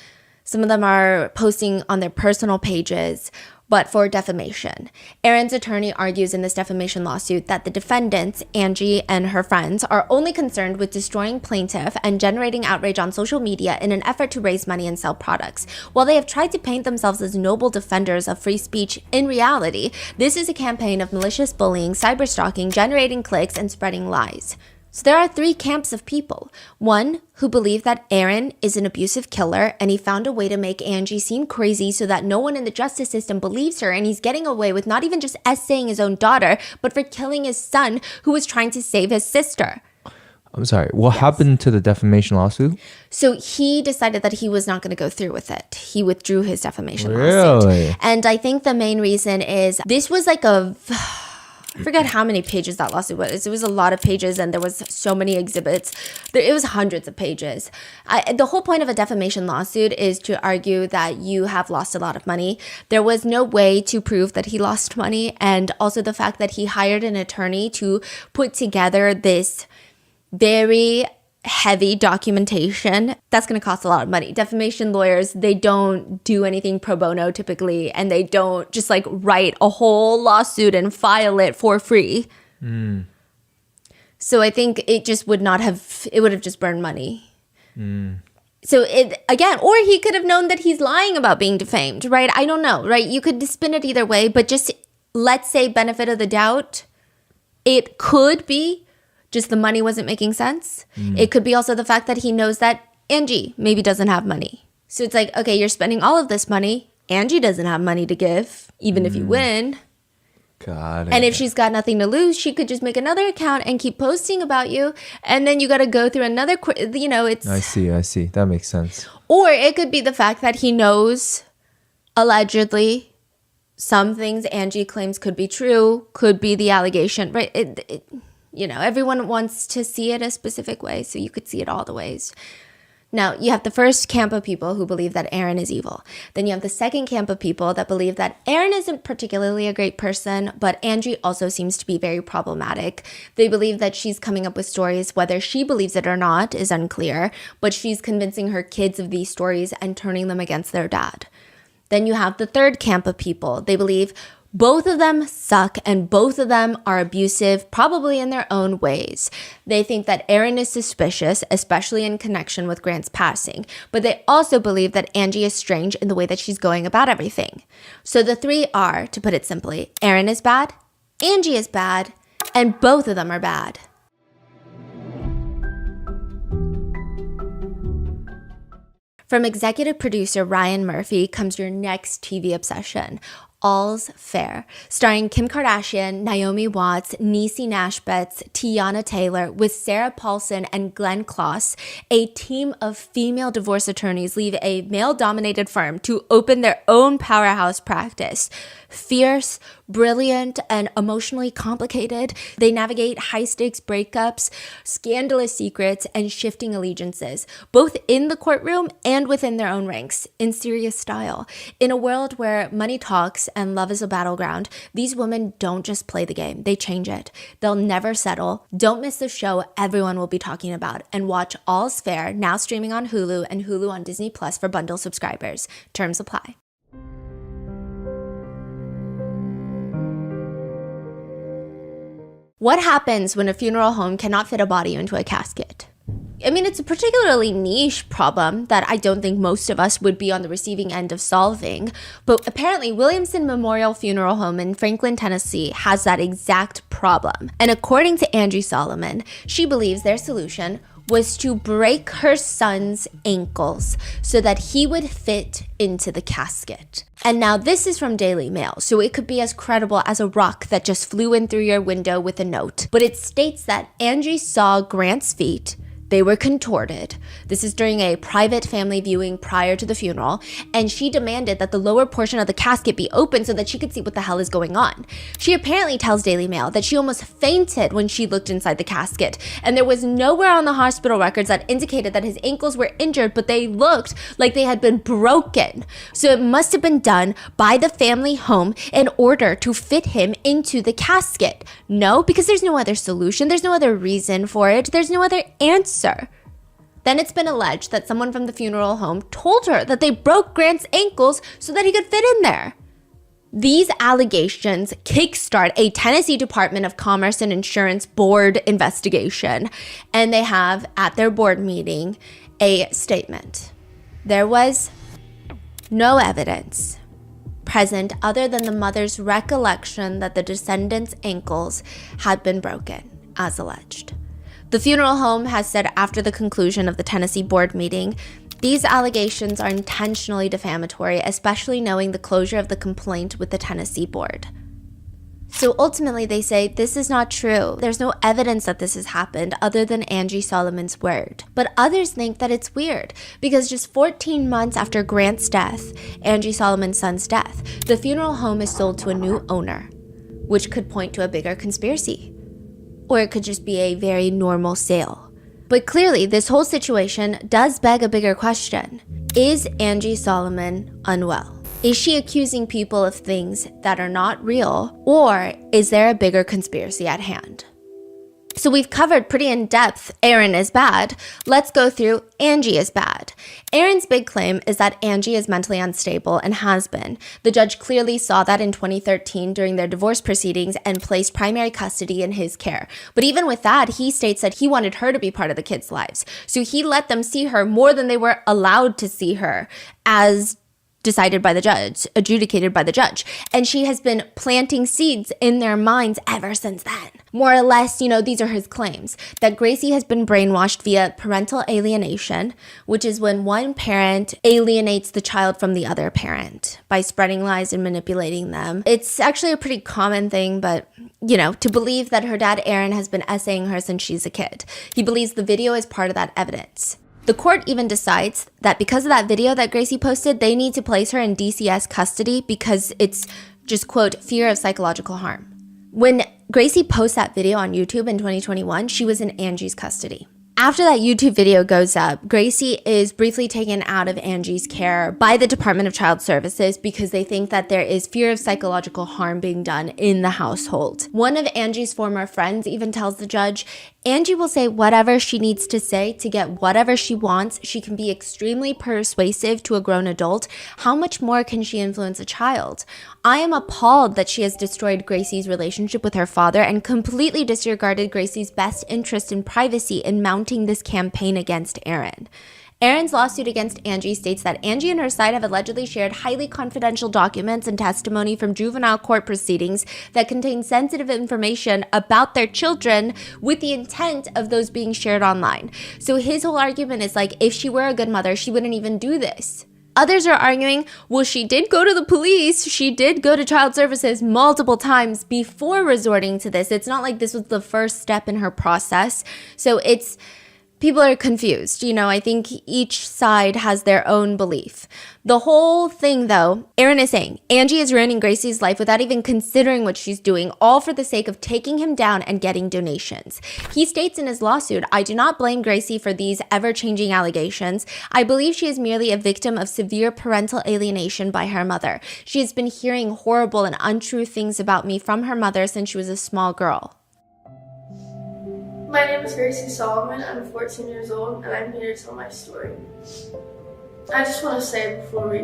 Some of them are posting on their personal pages, but for defamation. Aaron's attorney argues in this defamation lawsuit that the defendants, Angie and her friends, are only concerned with destroying plaintiff and generating outrage on social media in an effort to raise money and sell products. While they have tried to paint themselves as noble defenders of free speech, in reality, this is a campaign of malicious bullying, cyberstalking, generating clicks, and spreading lies. So there are three camps of people. One, who believe that Aaron is an abusive killer and he found a way to make Angie seem crazy so that no one in the justice system believes her, and he's getting away with not even just essaying his own daughter, but for killing his son who was trying to save his sister. I'm sorry, what happened to the defamation lawsuit? So he decided that he was not going to go through with it. He withdrew his defamation Really? lawsuit. And I think the main reason is this was like I forget how many pages that lawsuit was. It was a lot of pages, and there was so many exhibits. It was hundreds of pages. The whole point of a defamation lawsuit is to argue that you have lost a lot of money. There was no way to prove that he lost money, and also the fact that he hired an attorney to put together this very heavy documentation. That's going to cost a lot of money. Defamation lawyers, they don't do anything pro bono typically, and they don't just like write a whole lawsuit and file it for free. So I think it just would have just burned money. So it, again, or he could have known that he's lying about being defamed, right? I don't know, right? You could spin it either way, but just let's say benefit of the doubt, it could be just the money wasn't making sense. It could be also the fact that he knows that Angie maybe doesn't have money. So it's like, okay, you're spending all of this money. Angie doesn't have money to give, even if you win. Got it. And if she's got nothing to lose, she could just make another account and keep posting about you. And then you got to go through another, it's... I see. That makes sense. Or it could be the fact that he knows, allegedly, some things Angie claims could be true, could be the allegation, right? Everyone wants to see it a specific way, so you could see it all the ways. Now, you have the first camp of people who believe that Aaron is evil. Then you have the second camp of people that believe that Aaron isn't particularly a great person, but Angie also seems to be very problematic. They believe that she's coming up with stories, whether she believes it or not is unclear, but she's convincing her kids of these stories and turning them against their dad. Then you have the third camp of people. They believe both of them suck and both of them are abusive, probably in their own ways. They think that Aaron is suspicious, especially in connection with Grant's passing, but they also believe that Angie is strange in the way that she's going about everything. So the three are, to put it simply, Aaron is bad, Angie is bad, and both of them are bad. From executive producer Ryan Murphy comes your next TV obsession, All's Fair, starring Kim Kardashian, Naomi Watts, Niecy Nash-Betts, Tiana Taylor, with Sarah Paulson and Glenn Close. A team of female divorce attorneys leave a male-dominated firm to open their own powerhouse practice. Fierce, brilliant, and emotionally complicated, they navigate high-stakes breakups, scandalous secrets, and shifting allegiances, both in the courtroom and within their own ranks, in serious style. In a world where money talks and love is a battleground, these women don't just play the game, they change it. They'll never settle. Don't miss the show everyone will be talking about, and watch All's Fair, now streaming on Hulu and Hulu on Disney Plus for bundle subscribers. Terms apply. What happens when a funeral home cannot fit a body into a casket? I mean, it's a particularly niche problem that I don't think most of us would be on the receiving end of solving, but apparently Williamson Memorial Funeral Home in Franklin, Tennessee has that exact problem. And according to Angie Solomon, she believes their solution was to break her son's ankles so that he would fit into the casket. And now this is from Daily Mail, so it could be as credible as a rock that just flew in through your window with a note. But it states that Angie saw Grant's feet. They were contorted. This is during a private family viewing prior to the funeral, and she demanded that the lower portion of the casket be open so that she could see what the hell is going on. She apparently tells Daily Mail that she almost fainted when she looked inside the casket, and there was nowhere on the hospital records that indicated that his ankles were injured, but they looked like they had been broken. So it must have been done by the family home in order to fit him into the casket. No, because there's no other solution. There's no other reason for it. There's no other answer. Then it's been alleged that someone from the funeral home told her that they broke Grant's ankles so that he could fit in there. These allegations kickstart a Tennessee Department of Commerce and Insurance board investigation, and they have at their board meeting a statement. There was no evidence present other than the mother's recollection that the descendant's ankles had been broken, as alleged. The funeral home has said after the conclusion of the Tennessee board meeting, these allegations are intentionally defamatory, especially knowing the closure of the complaint with the Tennessee board. So ultimately they say this is not true. There's no evidence that this has happened other than Angie Solomon's word. But others think that it's weird because just 14 months after Grant's death, Angie Solomon's son's death, the funeral home is sold to a new owner. which could point to a bigger conspiracy. Or it could just be a very normal sale. But clearly, this whole situation does beg a bigger question. Is Angie Solomon unwell? Is she accusing people of things that are not real? Or is there a bigger conspiracy at hand? So we've covered pretty in depth Aaron is bad. Let's go through Angie is bad. Aaron's big claim is that Angie is mentally unstable and has been. The judge clearly saw that in 2013 during their divorce proceedings and placed primary custody in his care. But even with that, he states that he wanted her to be part of the kids' lives. So he let them see her more than they were allowed to see her, as decided by the judge, adjudicated by the judge. And she has been planting seeds in their minds ever since then. More or less, these are his claims, that Gracie has been brainwashed via parental alienation, which is when one parent alienates the child from the other parent by spreading lies and manipulating them. It's actually a pretty common thing, but, to believe that her dad, Aaron, has been essaying her since she's a kid. He believes the video is part of that evidence. The court even decides that because of that video that Gracie posted, they need to place her in DCS custody because it's just, quote, fear of psychological harm. When Gracie posts that video on YouTube in 2021, she was in Angie's custody. After that YouTube video goes up, Gracie is briefly taken out of Angie's care by the Department of Child Services because they think that there is fear of psychological harm being done in the household. One of Angie's former friends even tells the judge, Angie will say whatever she needs to say to get whatever she wants. She can be extremely persuasive to a grown adult. How much more can she influence a child? I am appalled that she has destroyed Gracie's relationship with her father and completely disregarded Gracie's best interest in privacy in mounting this campaign against Aaron. Aaron's lawsuit against Angie states that Angie and her side have allegedly shared highly confidential documents and testimony from juvenile court proceedings that contain sensitive information about their children with the intent of those being shared online. So his whole argument is like, if she were a good mother, she wouldn't even do this. Others are arguing, well, she did go to the police. She did go to child services multiple times before resorting to this. It's not like this was the first step in her process. So people are confused. I think each side has their own belief. The whole thing, though, Aaron is saying Angie is ruining Gracie's life without even considering what she's doing, all for the sake of taking him down and getting donations. He states in his lawsuit, I do not blame Gracie for these ever-changing allegations. I believe she is merely a victim of severe parental alienation by her mother. She has been hearing horrible and untrue things about me from her mother since she was a small girl. My name is Gracie Solomon. I'm 14 years old, and I'm here to tell my story. I just want to say before we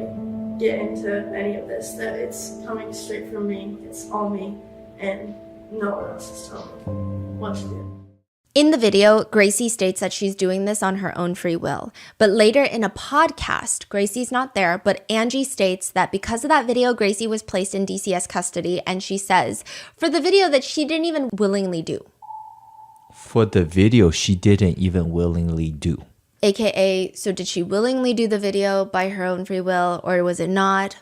get into any of this that it's coming straight from me. It's all me, and no one else is telling me what to do. In the video, Gracie states that she's doing this on her own free will. But later in a podcast, Gracie's not there, but Angie states that because of that video, Gracie was placed in DCS custody, and she says, for the video that she didn't even willingly do. For the video, she didn't even willingly do. AKA, so did she willingly do the video by her own free will, or was it not?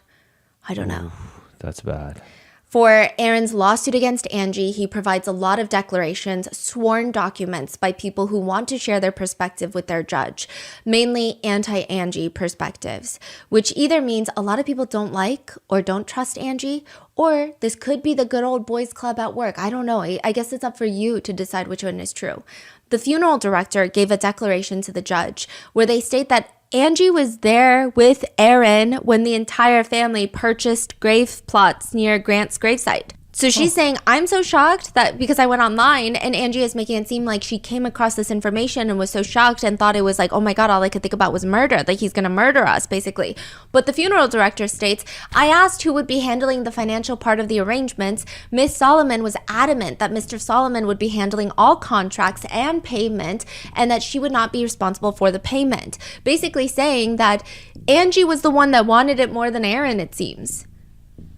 I don't know. That's bad. For Aaron's lawsuit against Angie, he provides a lot of declarations, sworn documents by people who want to share their perspective with their judge, mainly anti-Angie perspectives, which either means a lot of people don't like or don't trust Angie, or this could be the good old boys club at work. I don't know. I guess it's up for you to decide which one is true. The funeral director gave a declaration to the judge where they state that Angie was there with Aaron when the entire family purchased grave plots near Grant's gravesite. So she's saying, I'm so shocked that because I went online, and Angie is making it seem like she came across this information and was so shocked and thought it was like, oh my God, all I could think about was murder, like he's going to murder us, basically. But the funeral director states, I asked who would be handling the financial part of the arrangements. Miss Solomon was adamant that Mr. Solomon would be handling all contracts and payment, and that she would not be responsible for the payment. Basically saying that Angie was the one that wanted it more than Aaron, it seems.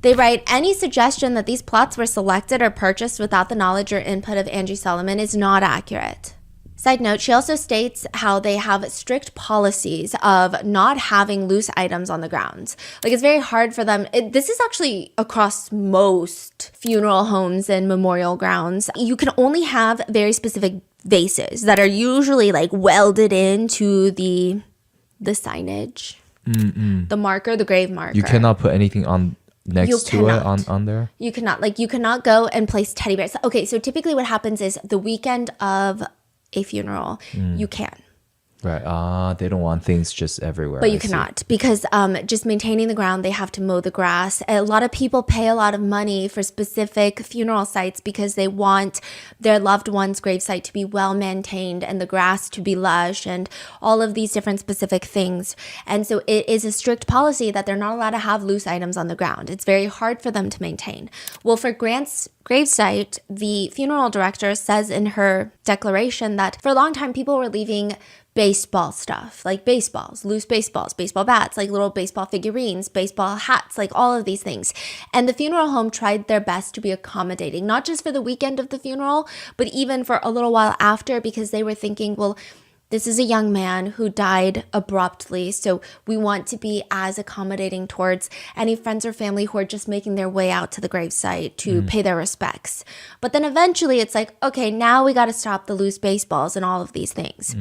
They write, any suggestion that these plots were selected or purchased without the knowledge or input of Angie Solomon is not accurate. Side note, she also states how they have strict policies of not having loose items on the grounds. Like, it's very hard for them. This is actually across most funeral homes and memorial grounds. You can only have very specific vases that are usually like welded into the signage, the marker, the grave marker. You cannot put anything on next to it on there? You cannot. Like, you cannot go and place teddy bears. Okay, so typically what happens is the weekend of a funeral, you can. Right. They don't want things just everywhere. But you cannot, because just maintaining the ground, they have to mow the grass. A lot of people pay a lot of money for specific funeral sites because they want their loved one's gravesite to be well maintained and the grass to be lush and all of these different specific things. And so it is a strict policy that they're not allowed to have loose items on the ground. It's very hard for them to maintain. Well, for Grant's gravesite, the funeral director says in her declaration that for a long time people were leaving baseball stuff, like baseballs, loose baseballs, baseball bats, like little baseball figurines, baseball hats, like all of these things. And the funeral home tried their best to be accommodating, not just for the weekend of the funeral, but even for a little while after, because they were thinking, well, this is a young man who died abruptly, so we want to be as accommodating towards any friends or family who are just making their way out to the gravesite to pay their respects. But then eventually it's like, okay, now we got to stop the loose baseballs and all of these things.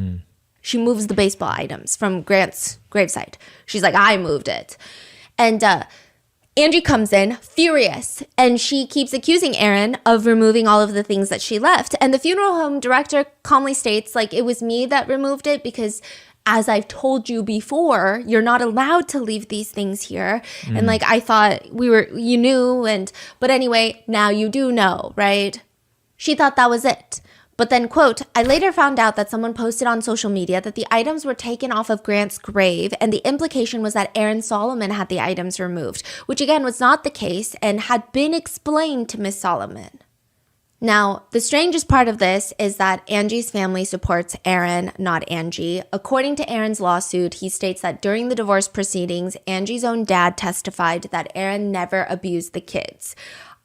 She moves the baseball items from Grant's gravesite. She's like, I moved it. And Angie comes in furious, and she keeps accusing Aaron of removing all of the things that she left. And the funeral home director calmly states, like, it was me that removed it because, as I've told you before, you're not allowed to leave these things here. And like, I thought you knew, but anyway, now you do know, right? She thought that was it. But then, quote, I later found out that someone posted on social media that the items were taken off of Grant's grave, and the implication was that Aaron Solomon had the items removed, which again was not the case and had been explained to Miss Solomon. Now, the strangest part of this is that Angie's family supports Aaron, not Angie. According to Aaron's lawsuit, he states that during the divorce proceedings, Angie's own dad testified that Aaron never abused the kids.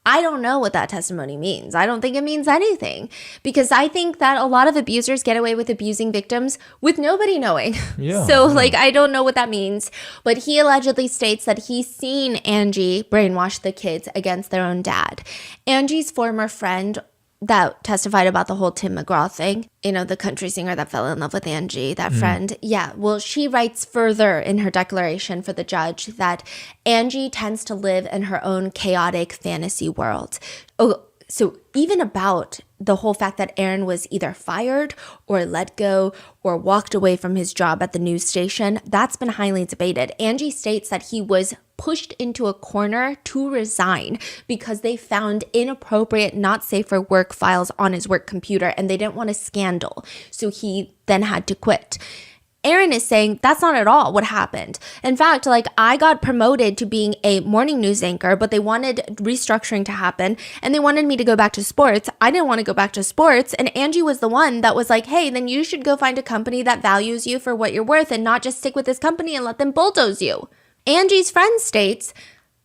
I don't know what that testimony means. I don't think it means anything, because I think that a lot of abusers get away with abusing victims with nobody knowing. Like, I don't know what that means. But he allegedly states that he's seen Angie brainwash the kids against their own dad. Angie's former friend that testified about the whole Tim McGraw thing, the country singer that fell in love with Angie, that friend. Yeah, well, she writes further in her declaration for the judge that Angie tends to live in her own chaotic fantasy world. Oh, so even about the whole fact that Aaron was either fired or let go or walked away from his job at the news station, that's been highly debated. Angie states that he was pushed into a corner to resign because they found inappropriate, not safe for work files on his work computer, and they didn't want a scandal. So he then had to quit. Aaron is saying that's not at all what happened. In fact, like, I got promoted to being a morning news anchor, but they wanted restructuring to happen and they wanted me to go back to sports. I didn't want to go back to sports. And Angie was the one that was like, hey, then you should go find a company that values you for what you're worth and not just stick with this company and let them bulldoze you. Angie's friend states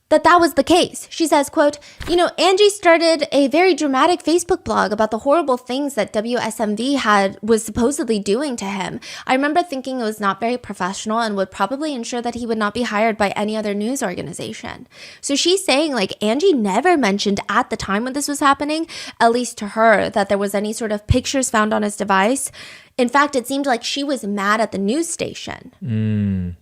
that was the case. She says, quote, Angie started a very dramatic Facebook blog about the horrible things that WSMV was supposedly doing to him. I remember thinking it was not very professional and would probably ensure that he would not be hired by any other news organization. So she's saying, like, Angie never mentioned at the time when this was happening, at least to her, that there was any sort of pictures found on his device. In fact, it seemed like she was mad at the news station.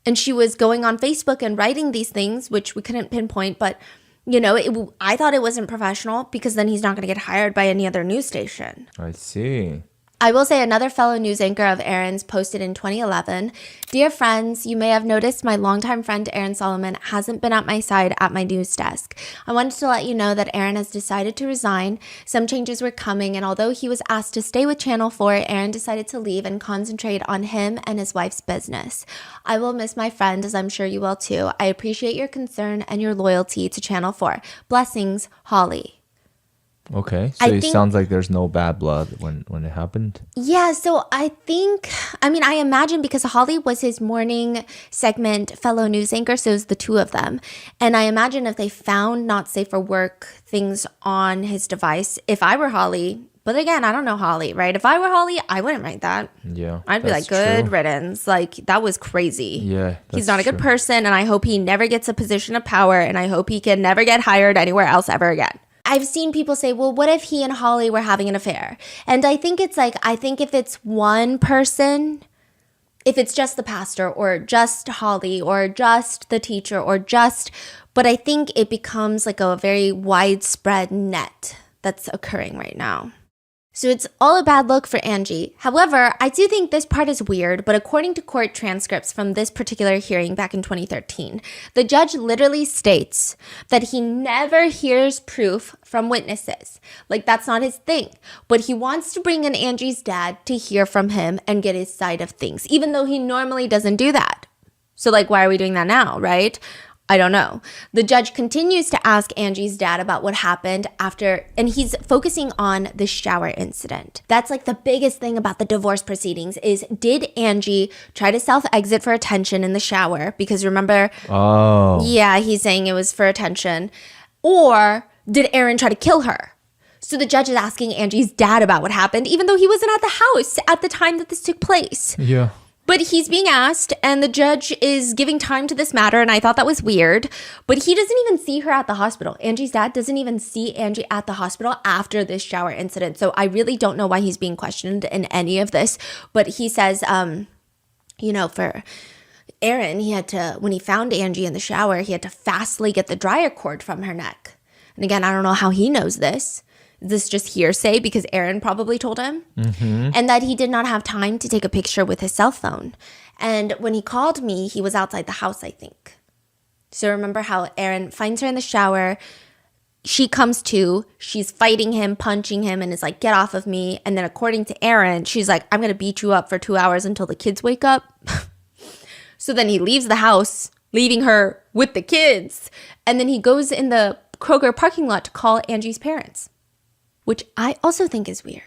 And she was going on Facebook and writing these things, which we couldn't pinpoint, but, I thought it wasn't professional because then he's not going to get hired by any other news station. I see. I will say another fellow news anchor of Aaron's posted in 2011, Dear friends, you may have noticed my longtime friend Aaron Solomon hasn't been at my side at my news desk. I wanted to let you know that Aaron has decided to resign. Some changes were coming, and although he was asked to stay with Channel 4, Aaron decided to leave and concentrate on him and his wife's business. I will miss my friend, as I'm sure you will too. I appreciate your concern and your loyalty to Channel 4. Blessings, Holly. Okay, so it sounds like there's no bad blood when it happened. Yeah, so I imagine because Holly was his morning segment fellow news anchor, so it was the two of them. And I imagine if they found not safe for work things on his device, if I were Holly, but again, I don't know Holly, right? If I were Holly, I wouldn't write that. Yeah, I'd be like, good riddance. Like, that was crazy. Yeah, he's not a good person, and I hope he never gets a position of power, and I hope he can never get hired anywhere else ever again. I've seen people say, well, what if he and Holly were having an affair? And I think it's like, if it's one person, if it's just the pastor or just Holly or just the teacher but I think it becomes like a very widespread net that's occurring right now. So it's all a bad look for Angie. However, I do think this part is weird, but according to court transcripts from this particular hearing back in 2013, the judge literally states that he never hears proof from witnesses. Like, that's not his thing. But he wants to bring in Angie's dad to hear from him and get his side of things, even though he normally doesn't do that. So, like, why are we doing that now, right? I don't know. The judge continues to ask Angie's dad about what happened after, and he's focusing on the shower incident. That's like the biggest thing about the divorce proceedings is, did Angie try to self-exit for attention in the shower? Because remember, yeah, he's saying it was for attention. Or did Aaron try to kill her? So the judge is asking Angie's dad about what happened, even though he wasn't at the house at the time that this took place. Yeah. But he's being asked, and the judge is giving time to this matter, and I thought that was weird. But he doesn't even see her at the hospital. Angie's dad doesn't even see Angie at the hospital after this shower incident. So I really don't know why he's being questioned in any of this. But he says, for Aaron, he had to, when he found Angie in the shower, he had to fastly get the dryer cord from her neck. And again, I don't know how he knows this. This just hearsay because Aaron probably told him, and that he did not have time to take a picture with his cell phone. And when he called me, he was outside the house, I think. So remember how Aaron finds her in the shower. She comes to, she's fighting him, punching him, and is like, get off of me. And then according to Aaron, she's like, I'm going to beat you up for 2 hours until the kids wake up. So then he leaves the house, leaving her with the kids. And then he goes in the Kroger parking lot to call Angie's parents, which I also think is weird.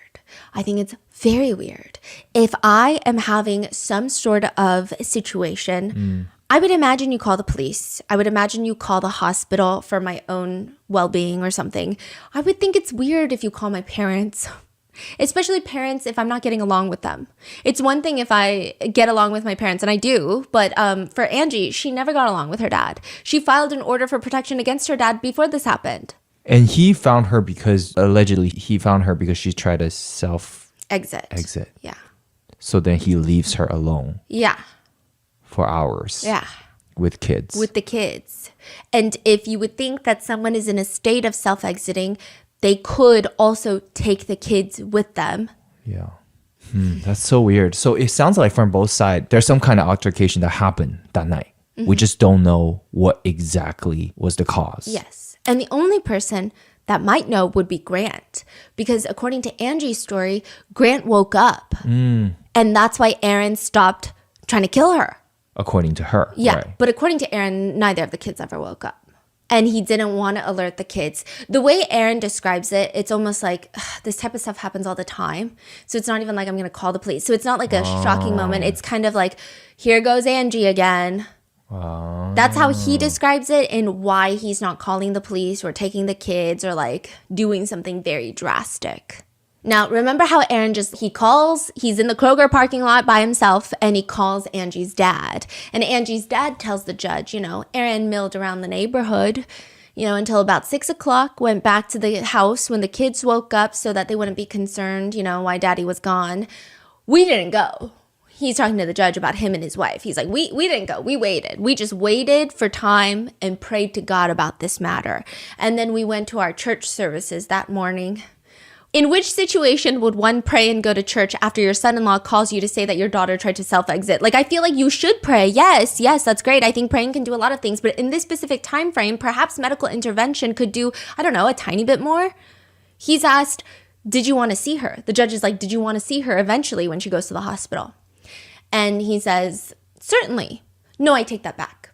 I think it's very weird. If I am having some sort of situation, I would imagine you call the police. I would imagine you call the hospital for my own well-being or something. I would think it's weird if you call my parents, especially parents if I'm not getting along with them. It's one thing if I get along with my parents, and I do, but for Angie, she never got along with her dad. She filed an order for protection against her dad before this happened. And he found her because, allegedly, he found her because she tried to exit. Yeah. So then he leaves her alone. Yeah. For hours. Yeah. With kids. With the kids. And if you would think that someone is in a state of self-exiting, they could also take the kids with them. Yeah. That's so weird. So it sounds like from both sides, there's some kind of altercation that happened that night. We just don't know what exactly was the cause. Yes. And the only person that might know would be Grant. Because according to Angie's story, Grant woke up. And that's why Aaron stopped trying to kill her. According to her. Yeah. Right. But according to Aaron, neither of the kids ever woke up. And he didn't want to alert the kids. The way Aaron describes it, it's almost like this type of stuff happens all the time. So it's not even like I'm going to call the police. So it's not like a shocking moment. It's kind of like, here goes Angie again. That's how he describes it, and why he's not calling the police or taking the kids or like doing something very drastic. Now, remember how Aaron he's in the Kroger parking lot by himself, and he calls Angie's dad. And Angie's dad tells the judge, Aaron milled around the neighborhood, until about 6 o'clock, went back to the house when the kids woke up so that they wouldn't be concerned, why daddy was gone. We didn't go. He's talking to the judge about him and his wife. He's like, we didn't go. We waited. We just waited for time and prayed to God about this matter. And then we went to our church services that morning. In which situation would one pray and go to church after your son-in-law calls you to say that your daughter tried to self-exit? Like, I feel like you should pray. Yes, that's great. I think praying can do a lot of things. But in this specific time frame, perhaps medical intervention could do, I don't know, a tiny bit more. He's asked, did you want to see her? The judge is like, did you want to see her eventually when she goes to the hospital? And he says, certainly. No, I take that back.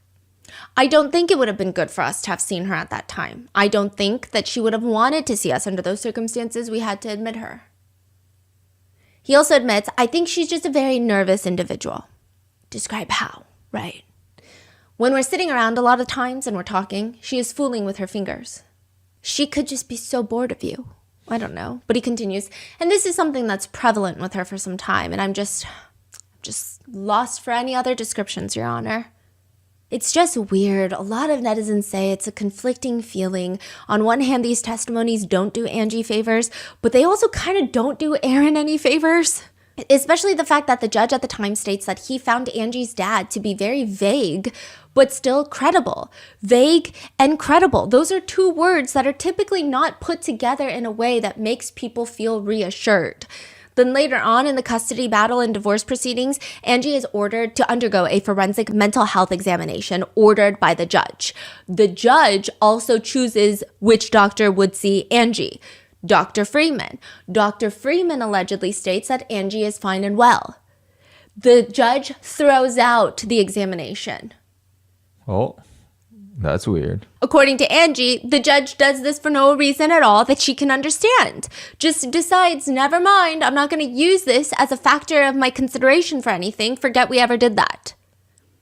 I don't think it would have been good for us to have seen her at that time. I don't think that she would have wanted to see us under those circumstances. We had to admit her. He also admits, I think she's just a very nervous individual. Describe how, right? When we're sitting around a lot of times and we're talking, she is fooling with her fingers. She could just be so bored of you. I don't know. But he continues, and this is something that's prevalent with her for some time, and I'm just lost for any other descriptions, Your Honor. It's just weird. A lot of netizens say it's a conflicting feeling. On one hand, these testimonies don't do Angie favors, but they also kind of don't do Aaron any favors. Especially the fact that the judge at the time states that he found Angie's dad to be very vague, but still credible. Vague and credible. Those are two words that are typically not put together in a way that makes people feel reassured. Then later on in the custody battle and divorce proceedings, Angie is ordered to undergo a forensic mental health examination ordered by the judge. The judge also chooses which doctor would see Angie. Dr. Freeman. Dr. Freeman allegedly states that Angie is fine and well. The judge throws out the examination. Oh, that's weird. According to Angie, the judge does this for no reason at all that she can understand. Just decides, never mind, I'm not going to use this as a factor of my consideration for anything. Forget we ever did that.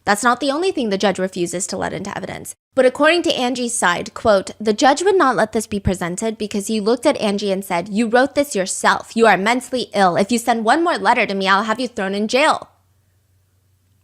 That's not the only thing the judge refuses to let into evidence. But according to Angie's side, quote, the judge would not let this be presented because he looked at Angie and said, you wrote this yourself. You are mentally ill. If you send one more letter to me, I'll have you thrown in jail.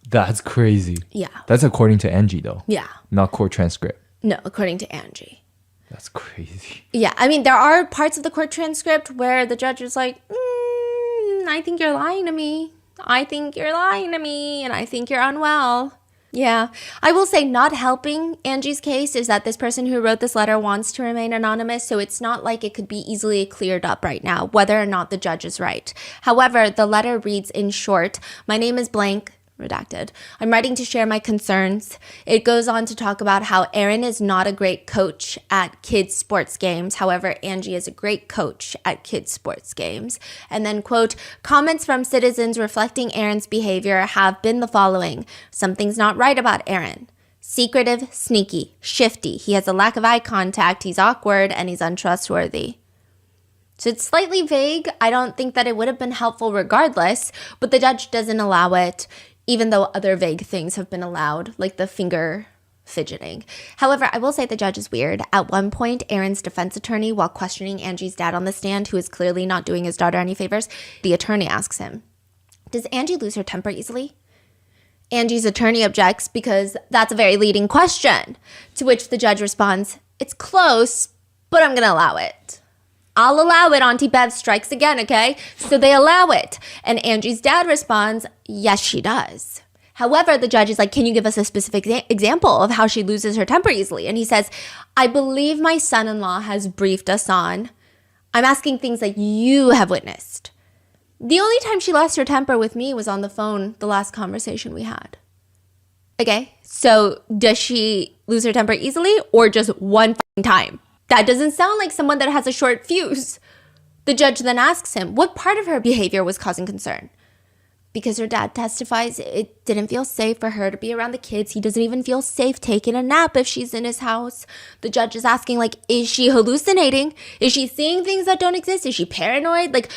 That's crazy. Yeah. That's according to Angie, though. Yeah. Not court transcript. No, according to Angie. That's crazy. Yeah, I mean, there are parts of the court transcript where the judge is like, I think you're lying to me. I think you're lying to me, and I think you're unwell. Yeah, I will say not helping Angie's case is that this person who wrote this letter wants to remain anonymous, so it's not like it could be easily cleared up right now, whether or not the judge is right. However, the letter reads in short, my name is blank, redacted. I'm writing to share my concerns. It goes on to talk about how Aaron is not a great coach at kids' sports games. However, Angie is a great coach at kids' sports games. And then, quote, comments from citizens reflecting Aaron's behavior have been the following. Something's not right about Aaron. Secretive, sneaky, shifty. He has a lack of eye contact. He's awkward and he's untrustworthy. So it's slightly vague. I don't think that it would have been helpful regardless, but the judge doesn't allow it, even though other vague things have been allowed, like the finger fidgeting. However, I will say the judge is weird. At one point, Aaron's defense attorney, while questioning Angie's dad on the stand, who is clearly not doing his daughter any favors, the attorney asks him, does Angie lose her temper easily? Angie's attorney objects because that's a very leading question, to which the judge responds, it's close, but I'm going to allow it. I'll allow it. Auntie Bev strikes again, okay? So they allow it. And Angie's dad responds, yes, she does. However, the judge is like, can you give us a specific example of how she loses her temper easily? And he says, I believe my son-in-law has briefed us on. I'm asking things that you have witnessed. The only time she lost her temper with me was on the phone, the last conversation we had. Okay, so does she lose her temper easily or just one time? That doesn't sound like someone that has a short fuse. The judge then asks him, what part of her behavior was causing concern? Because her dad testifies it didn't feel safe for her to be around the kids. He doesn't even feel safe taking a nap if she's in his house. The judge is asking, like, is she hallucinating? Is she seeing things that don't exist? Is she paranoid? Like,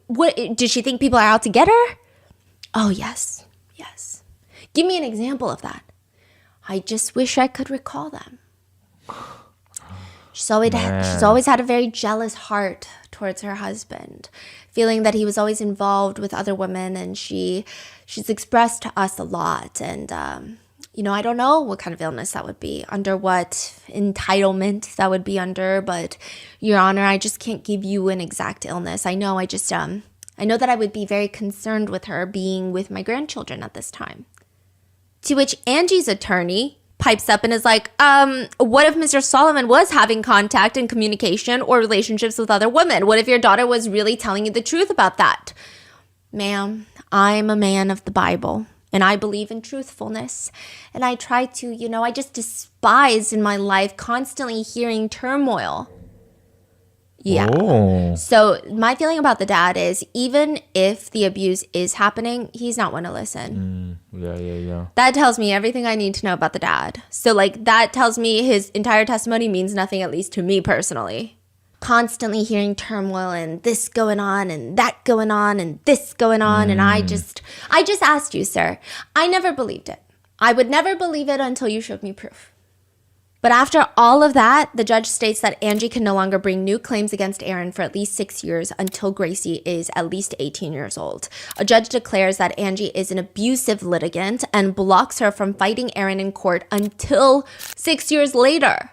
what does she think people are out to get her? Oh, yes. Yes. Give me an example of that. I just wish I could recall them. She's always had a very jealous heart towards her husband, feeling that he was always involved with other women, and she's expressed to us a lot. And I don't know what kind of illness that would be, under what entitlement that would be under, but Your Honor, I just can't give you an exact illness. I know that I would be very concerned with her being with my grandchildren at this time. To which Angie's attorney pipes up and is like, what if Mr. Solomon was having contact and communication or relationships with other women? What if your daughter was really telling you the truth about that? Ma'am, I'm a man of the Bible, and I believe in truthfulness. And I try to, I just despise in my life constantly hearing turmoil. Yeah. Oh. So my feeling about the dad is, even if the abuse is happening, he's not one to listen. Yeah. That tells me everything I need to know about the dad. So that tells me his entire testimony means nothing, at least to me personally. Constantly hearing turmoil and this going on and that going on and this going on. And I just asked you, sir. I never believed it. I would never believe it until you showed me proof. But after all of that, the judge states that Angie can no longer bring new claims against Aaron for at least 6 years until Gracie is at least 18 years old. A judge declares that Angie is an abusive litigant and blocks her from fighting Aaron in court until 6 years later.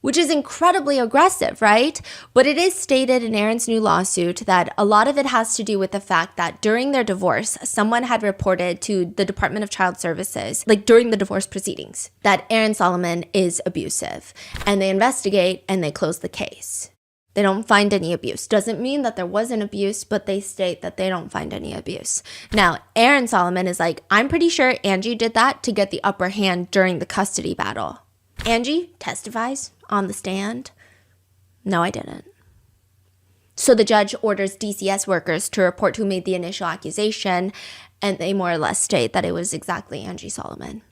which is incredibly aggressive, right? But it is stated in Aaron's new lawsuit that a lot of it has to do with the fact that during their divorce, someone had reported to the Department of Child Services, like during the divorce proceedings, that Aaron Solomon is abusive. And they investigate and they close the case. They don't find any abuse. Doesn't mean that there wasn't abuse, but they state that they don't find any abuse. Now, Aaron Solomon is like, I'm pretty sure Angie did that to get the upper hand during the custody battle. Angie testifies on the stand. No, I didn't. So the judge orders DCS workers to report who made the initial accusation, and they more or less state that it was exactly Angie Solomon.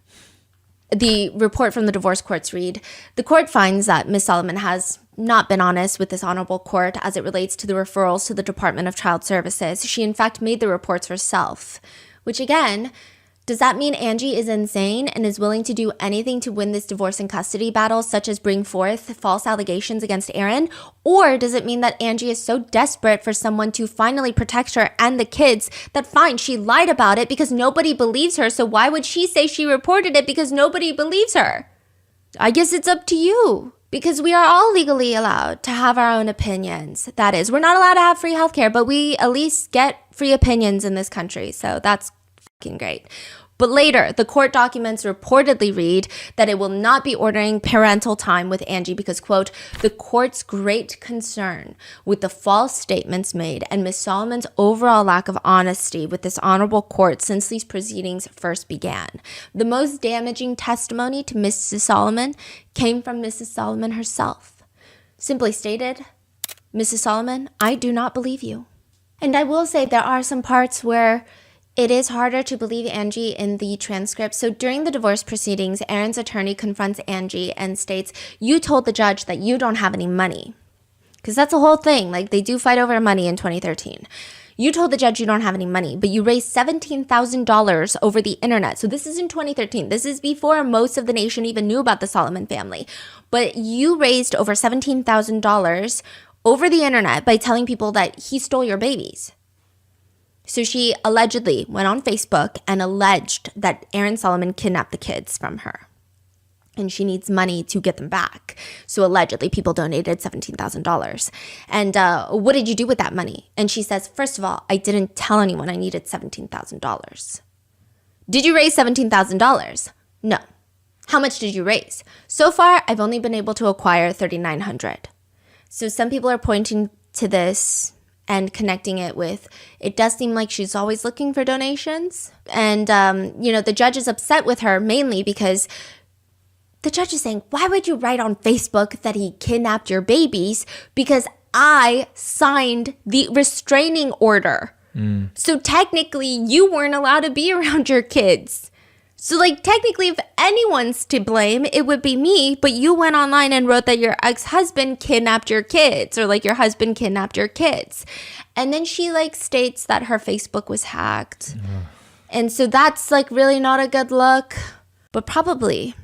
The report from the divorce courts read, the court finds that Ms. Solomon has not been honest with this honorable court as it relates to the referrals to the Department of Child Services. She in fact made the reports herself, which again, does that mean Angie is insane and is willing to do anything to win this divorce and custody battle, such as bring forth false allegations against Aaron? Or does it mean that Angie is so desperate for someone to finally protect her and the kids that fine, she lied about it because nobody believes her, so why would she say she reported it because nobody believes her? I guess it's up to you, because we are all legally allowed to have our own opinions. That is, we're not allowed to have free healthcare, but we at least get free opinions in this country, so that's fucking great. But later, the court documents reportedly read that it will not be ordering parental time with Angie because, quote, the court's great concern with the false statements made and Ms. Solomon's overall lack of honesty with this honorable court since these proceedings first began. The most damaging testimony to Mrs. Solomon came from Mrs. Solomon herself. Simply stated, Mrs. Solomon, I do not believe you. And I will say there are some parts where it is harder to believe Angie in the transcript. So during the divorce proceedings, Aaron's attorney confronts Angie and states, you told the judge that you don't have any money. Because that's the whole thing. Like, they do fight over money in 2013. You told the judge you don't have any money, but you raised $17,000 over the internet. So this is in 2013. This is before most of the nation even knew about the Solomon family. But you raised over $17,000 over the internet by telling people that he stole your babies. So she allegedly went on Facebook and alleged that Aaron Solomon kidnapped the kids from her. And she needs money to get them back. So allegedly people donated $17,000. And what did you do with that money? And she says, first of all, I didn't tell anyone I needed $17,000. Did you raise $17,000? No. How much did you raise? So far, I've only been able to acquire $3,900. So some people are pointing to this and connecting it with, it does seem like she's always looking for donations. And, the judge is upset with her mainly because the judge is saying, why would you write on Facebook that he kidnapped your babies? Because I signed the restraining order. So technically, you weren't allowed to be around your kids. So, technically, if anyone's to blame, it would be me, but you went online and wrote that your ex-husband kidnapped your kids, or, your husband kidnapped your kids. And then she, states that her Facebook was hacked. And so that's, really not a good look. But probably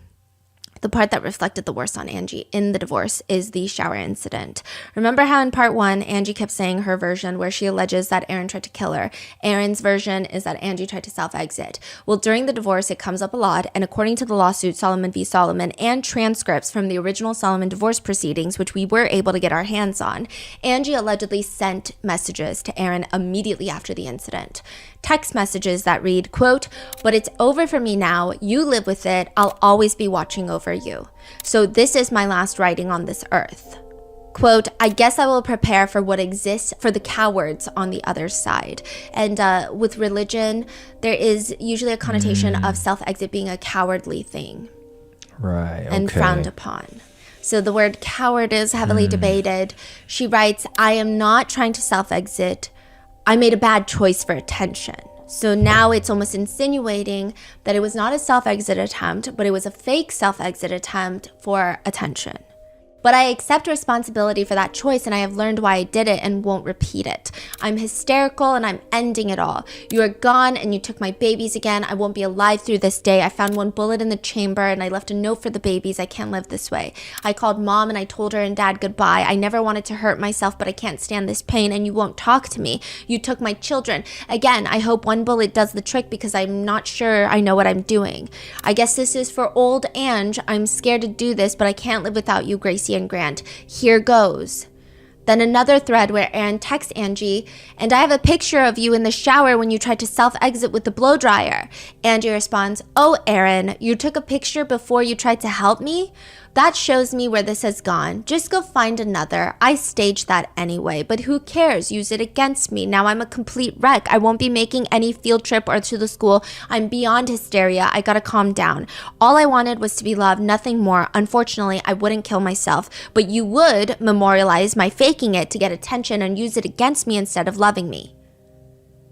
the part that reflected the worst on Angie in the divorce is the shower incident. Remember how in part 1, Angie kept saying her version where she alleges that Aaron tried to kill her. Aaron's version is that Angie tried to self-exit. Well, during the divorce, it comes up a lot, and according to the lawsuit Solomon v. Solomon and transcripts from the original Solomon divorce proceedings, which we were able to get our hands on, Angie allegedly sent messages to Aaron immediately after the incident. Text messages that read, quote, but it's over for me now. You live with it. I'll always be watching over you. So this is my last writing on this earth. Quote, I guess I will prepare for what exists for the cowards on the other side. And with religion, there is usually a connotation of self-exit being a cowardly thing. Right. Okay. And frowned upon. So the word coward is heavily debated. She writes, I am not trying to self-exit. I made a bad choice for attention. So now it's almost insinuating that it was not a self-exit attempt, but it was a fake self-exit attempt for attention. But I accept responsibility for that choice, and I have learned why I did it and won't repeat it. I'm hysterical and I'm ending it all. You are gone and you took my babies again. I won't be alive through this day. I found one bullet in the chamber and I left a note for the babies. I can't live this way. I called mom and I told her and dad goodbye. I never wanted to hurt myself, but I can't stand this pain and you won't talk to me. You took my children. Again, I hope one bullet does the trick because I'm not sure I know what I'm doing. I guess this is for old Ange. I'm scared to do this, but I can't live without you, Gracie. Tracy and Grant. Here goes. Then another thread where Aaron texts Angie, and I have a picture of you in the shower when you tried to self-exit with the blow dryer. Angie responds, oh, Aaron, you took a picture before you tried to help me? That shows me where this has gone. Just go find another. I staged that anyway, but who cares? Use it against me. Now I'm a complete wreck. I won't be making any field trip or to the school. I'm beyond hysteria. I gotta calm down. All I wanted was to be loved, nothing more. Unfortunately, I wouldn't kill myself, but you would memorialize my faking it to get attention and use it against me instead of loving me.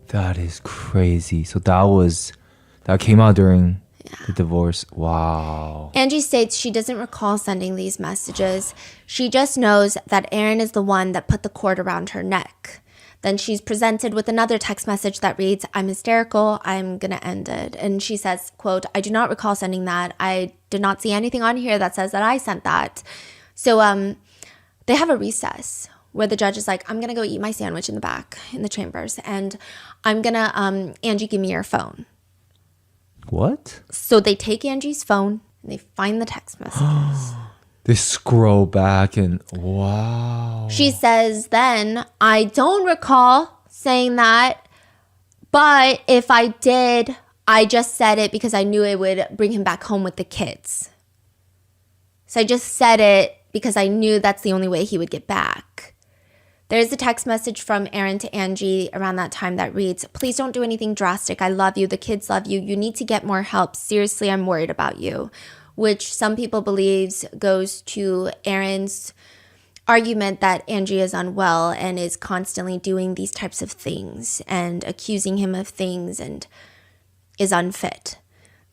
That is crazy. So that came out during the divorce. Wow. Angie states she doesn't recall sending these messages. She just knows that Aaron is the one that put the cord around her neck. Then she's presented with another text message that reads, I'm hysterical, I'm gonna end it. And she says, quote, I do not recall sending that. I did not see anything on here that says that I sent that. So they have a recess where the judge is like, I'm gonna go eat my sandwich in the back in the chambers, and I'm gonna, Angie, give me your phone. What? So they take Angie's phone and they find the text messages. They scroll back and wow. She says then, I don't recall saying that, but if I did, I just said it because I knew it would bring him back home with the kids. So I just said it because I knew that's the only way he would get back. There's a text message from Aaron to Angie around that time that reads, please don't do anything drastic. I love you. The kids love you. You need to get more help. Seriously, I'm worried about you. Which some people believes goes to Aaron's argument that Angie is unwell and is constantly doing these types of things and accusing him of things and is unfit.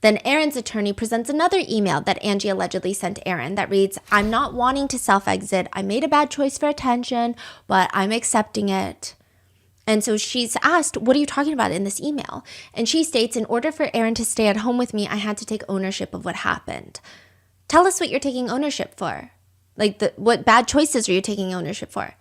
Then Aaron's attorney presents another email that Angie allegedly sent Aaron that reads, I'm not wanting to self-exit. I made a bad choice for attention, but I'm accepting it. And so she's asked, what are you talking about in this email? And she states, in order for Aaron to stay at home with me, I had to take ownership of what happened. Tell us what you're taking ownership for. What bad choices are you taking ownership for?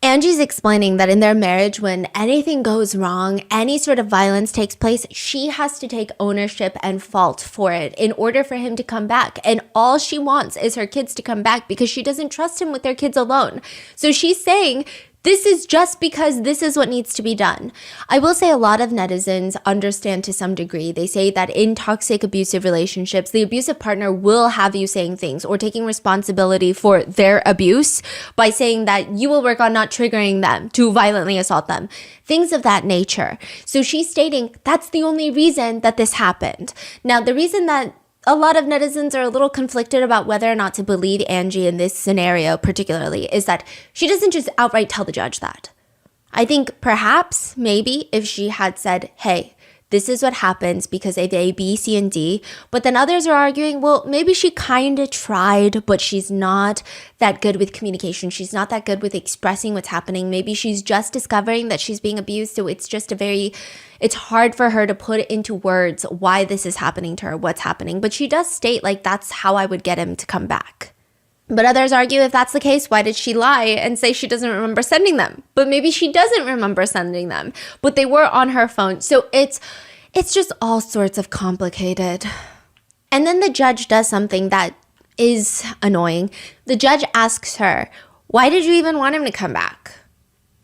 Angie's explaining that in their marriage, when anything goes wrong, any sort of violence takes place, she has to take ownership and fault for it in order for him to come back. And all she wants is her kids to come back because she doesn't trust him with their kids alone. So she's saying, this is just because this is what needs to be done. I will say a lot of netizens understand to some degree. They say that in toxic abusive relationships, the abusive partner will have you saying things or taking responsibility for their abuse by saying that you will work on not triggering them to violently assault them. Things of that nature. So she's stating that's the only reason that this happened. Now, the reason that a lot of netizens are a little conflicted about whether or not to believe Angie in this scenario particularly is that she doesn't just outright tell the judge that. I think perhaps, maybe, if she had said, hey, this is what happens because of A, B, C, and D. But then others are arguing, well, maybe she kind of tried, but she's not that good with communication. She's not that good with expressing what's happening. Maybe she's just discovering that she's being abused. So it's just it's hard for her to put into words why this is happening to her, what's happening. But she does state, that's how I would get him to come back. But others argue if that's the case, why did she lie and say she doesn't remember sending them? But maybe she doesn't remember sending them, but they were on her phone. So it's just all sorts of complicated. And then the judge does something that is annoying. The judge asks her, why did you even want him to come back?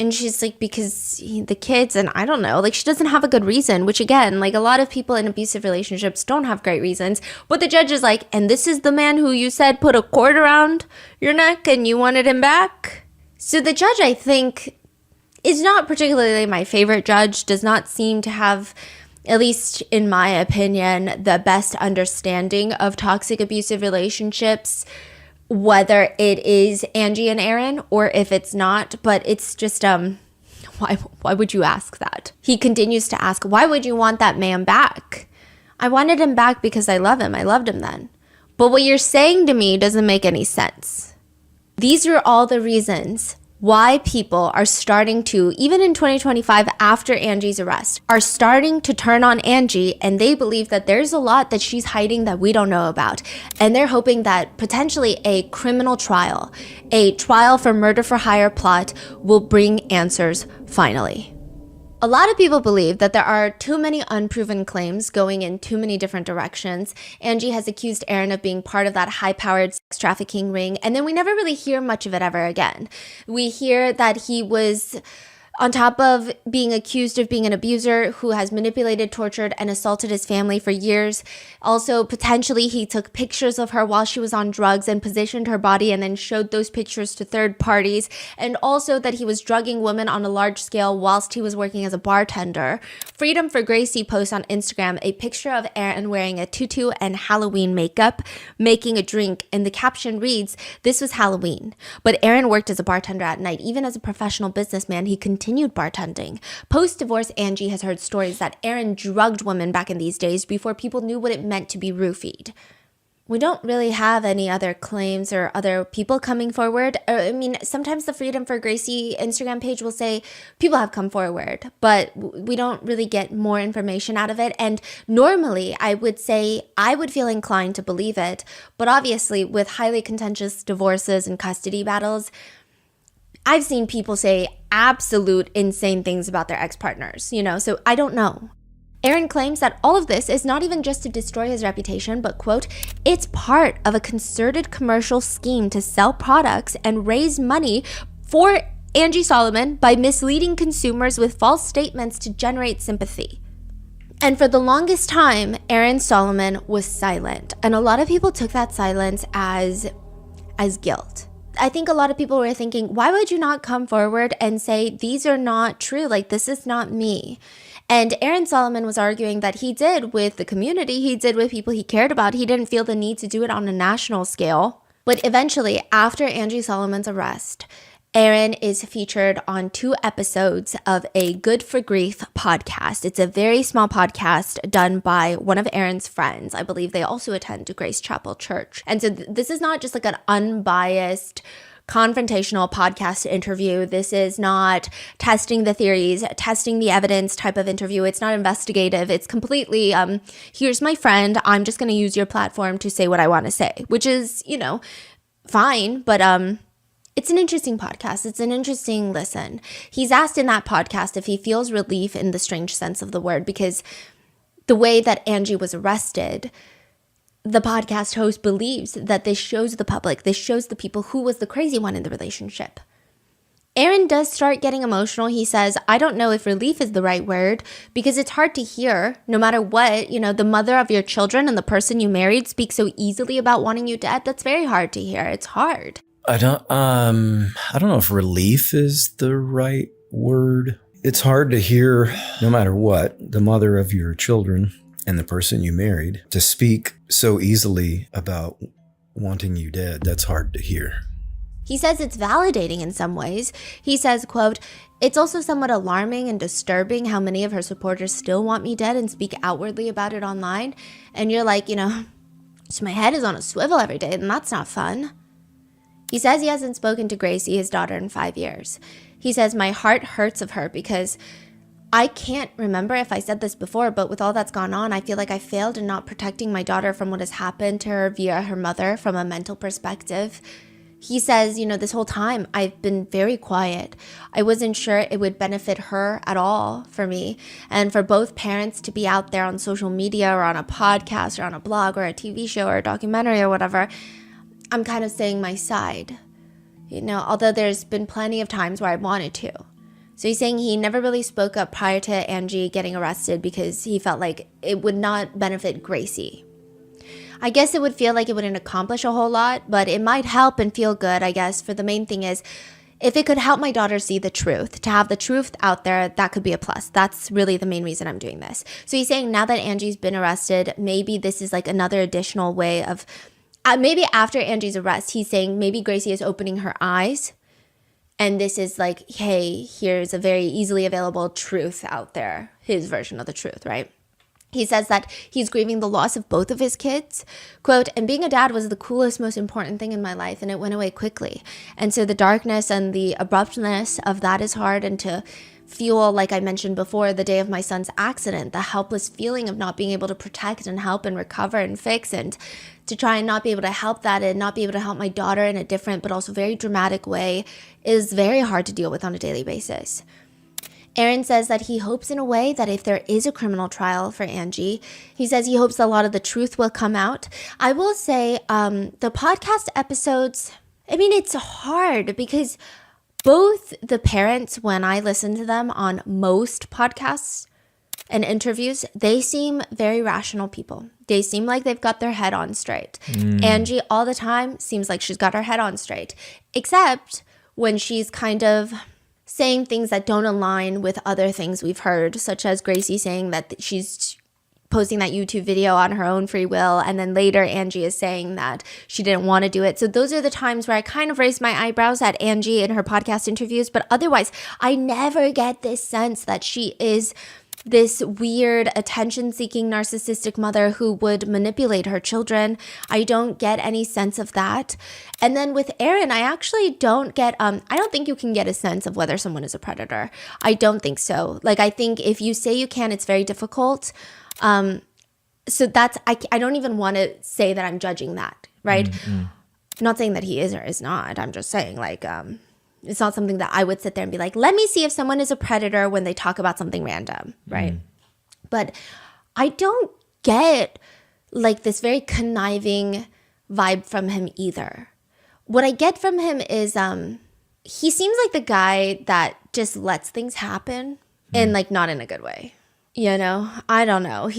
And she's like, because the kids, and I don't know, she doesn't have a good reason, which again, a lot of people in abusive relationships don't have great reasons. But the judge is like, and this is the man who you said put a cord around your neck and you wanted him back? So the judge, I think, is not particularly my favorite judge, does not seem to have, at least in my opinion, the best understanding of toxic abusive relationships, whether it is Angie and Aaron or if it's not. But it's just, why would you ask that? He continues to ask, why would you want that man back? I wanted him back because I love him. I loved him then. But what you're saying to me doesn't make any sense. These are all the reasons why people are starting to, even in 2025 after Angie's arrest, are starting to turn on Angie, and they believe that there's a lot that she's hiding that we don't know about. And they're hoping that potentially a criminal trial, a trial for murder for hire plot, will bring answers finally. A lot of people believe that there are too many unproven claims going in too many different directions. Angie has accused Aaron of being part of that high-powered sex trafficking ring, and then we never really hear much of it ever again. We hear that he was, on top of being accused of being an abuser who has manipulated, tortured, and assaulted his family for years. Also, potentially, he took pictures of her while she was on drugs and positioned her body and then showed those pictures to third parties. And also that he was drugging women on a large scale whilst he was working as a bartender. Freedom for Gracie posts on Instagram a picture of Aaron wearing a tutu and Halloween makeup, making a drink, and the caption reads, "This was Halloween." But Aaron worked as a bartender at night. Even as a professional businessman, he continued bartending. Post-divorce, Angie has heard stories that Aaron drugged women back in these days before people knew what it meant to be roofied. We don't really have any other claims or other people coming forward. I mean, sometimes the Freedom for Gracie Instagram page will say people have come forward, but we don't really get more information out of it. And normally I would say I would feel inclined to believe it, but obviously with highly contentious divorces and custody battles, I've seen people say absolute insane things about their ex-partners, so I don't know. Aaron claims that all of this is not even just to destroy his reputation, but, quote, "It's part of a concerted commercial scheme to sell products and raise money for Angie Solomon by misleading consumers with false statements to generate sympathy." And for the longest time, Aaron Solomon was silent. And a lot of people took that silence as guilt. I think a lot of people were thinking, why would you not come forward and say, these are not true, like this is not me? And Aaron Solomon was arguing that he did with the community, he did with people he cared about. He didn't feel the need to do it on a national scale. But eventually, after Angie Solomon's arrest, Aaron is featured on 2 episodes of a Good for Grief podcast. It's a very small podcast done by one of Aaron's friends. I believe they also attend Grace Chapel Church. And so this is not just like an unbiased confrontational podcast interview. This is not testing the theories, testing the evidence type of interview. It's not investigative. It's completely, here's my friend. I'm just going to use your platform to say what I want to say, which is, fine. But, it's an interesting podcast. It's an interesting listen. He's asked in that podcast if he feels relief in the strange sense of the word, because the way that Angie was arrested, the podcast host believes that this shows the public, this shows the people who was the crazy one in the relationship. Aaron does start getting emotional. He says, I don't know if relief is the right word, because it's hard to hear no matter what, the mother of your children and the person you married speak so easily about wanting you dead. That's very hard to hear. It's hard. I don't know if relief is the right word. It's hard to hear, no matter what, the mother of your children and the person you married to speak so easily about wanting you dead. That's hard to hear. He says it's validating in some ways. He says, quote, "It's also somewhat alarming and disturbing how many of her supporters still want me dead and speak outwardly about it online." And you're like, so my head is on a swivel every day, and that's not fun. He says he hasn't spoken to Gracie, his daughter, in 5 years. He says, "My heart hurts of her because I can't remember if I said this before, but with all that's gone on, I feel like I failed in not protecting my daughter from what has happened to her via her mother from a mental perspective." He says, this whole time I've been very quiet. I wasn't sure it would benefit her at all for me. And for both parents to be out there on social media or on a podcast or on a blog or a TV show or a documentary or whatever, I'm kind of saying my side, although there's been plenty of times where I wanted to. So he's saying he never really spoke up prior to Angie getting arrested because he felt like it would not benefit Gracie. I guess it would feel like it wouldn't accomplish a whole lot, but it might help and feel good, I guess. For the main thing is, if it could help my daughter see the truth, to have the truth out there, that could be a plus. That's really the main reason I'm doing this. So he's saying now that Angie's been arrested, maybe this is like another additional way of, maybe after Angie's arrest, he's saying maybe Gracie is opening her eyes. And this is like, hey, here's a very easily available truth out there. His version of the truth, right? He says that he's grieving the loss of both of his kids. Quote, "And being a dad was the coolest, most important thing in my life, and it went away quickly. And so the darkness and the abruptness of that is hard, and to feel, like I mentioned before, the day of my son's accident, the helpless feeling of not being able to protect and help and recover and fix, and to try and not be able to help that and not be able to help my daughter in a different but also very dramatic way is very hard to deal with on a daily basis." Aaron says that he hopes in a way that if there is a criminal trial for Angie, he says he hopes a lot of the truth will come out. I will say the podcast episodes, I mean, it's hard because both the parents, when I listen to them on most podcasts and interviews, they seem very rational people. They seem like they've got their head on straight. Angie all the time seems like she's got her head on straight, except when she's kind of saying things that don't align with other things we've heard, such as Gracie saying that she's posting that YouTube video on her own free will, and then later Angie is saying that she didn't want to do it. So those are the times where I kind of raise my eyebrows at Angie in her podcast interviews, but otherwise I never get this sense that she is this weird attention-seeking narcissistic mother who would manipulate her children. I don't get any sense of that. And then with Aaron, I actually don't get, I don't think you can get a sense of whether someone is a predator. I don't think so. Like, I think if you say you can, it's very difficult. So that's, I don't even want to say that I'm judging that, right? I'm not saying that he is or is not. I'm just saying like, it's not something that I would sit there and be like, let me see if someone is a predator when they talk about something random, right? But I don't get like this very conniving vibe from him either. What I get from him is he seems like the guy that just lets things happen and like not in a good way. You know, I don't know.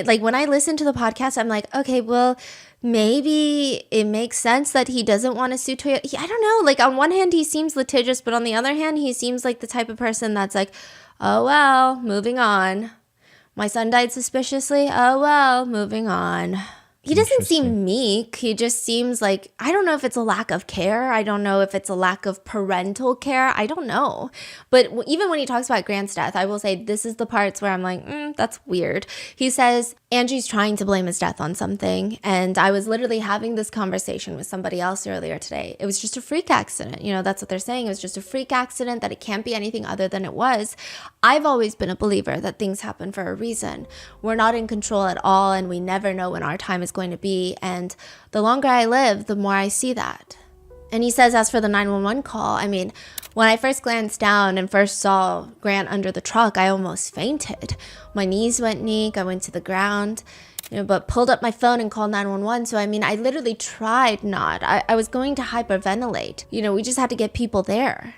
Like when I listen to the podcast, I'm like, okay, well, maybe it makes sense that he doesn't want to sue Toyota. I don't know. Like on one hand, he seems litigious, but on the other hand, he seems like the type of person that's like, oh, well, moving on. My son died suspiciously. Oh, well, moving on. He doesn't seem meek. He just seems like, I don't know if it's a lack of care. I don't know if it's a lack of parental care. I don't know. But even when he talks about Grant's death, I will say this is the parts where I'm like, that's weird. He says Angie's trying to blame his death on something. And I was literally having this conversation with somebody else earlier today. It was just a freak accident. You know, that's what they're saying. It was just a freak accident, that it can't be anything other than it was. I've always been a believer that things happen for a reason. We're not in control at all, and we never know when our time is going to be. And the longer I live, the more I see that. And he says, as for the 911 call, I mean, when I first glanced down and first saw Grant under the truck, I almost fainted. My knees went weak. I went to the ground, but pulled up my phone and called 911. So, I mean, I literally tried not. I was going to hyperventilate. We just had to get people there.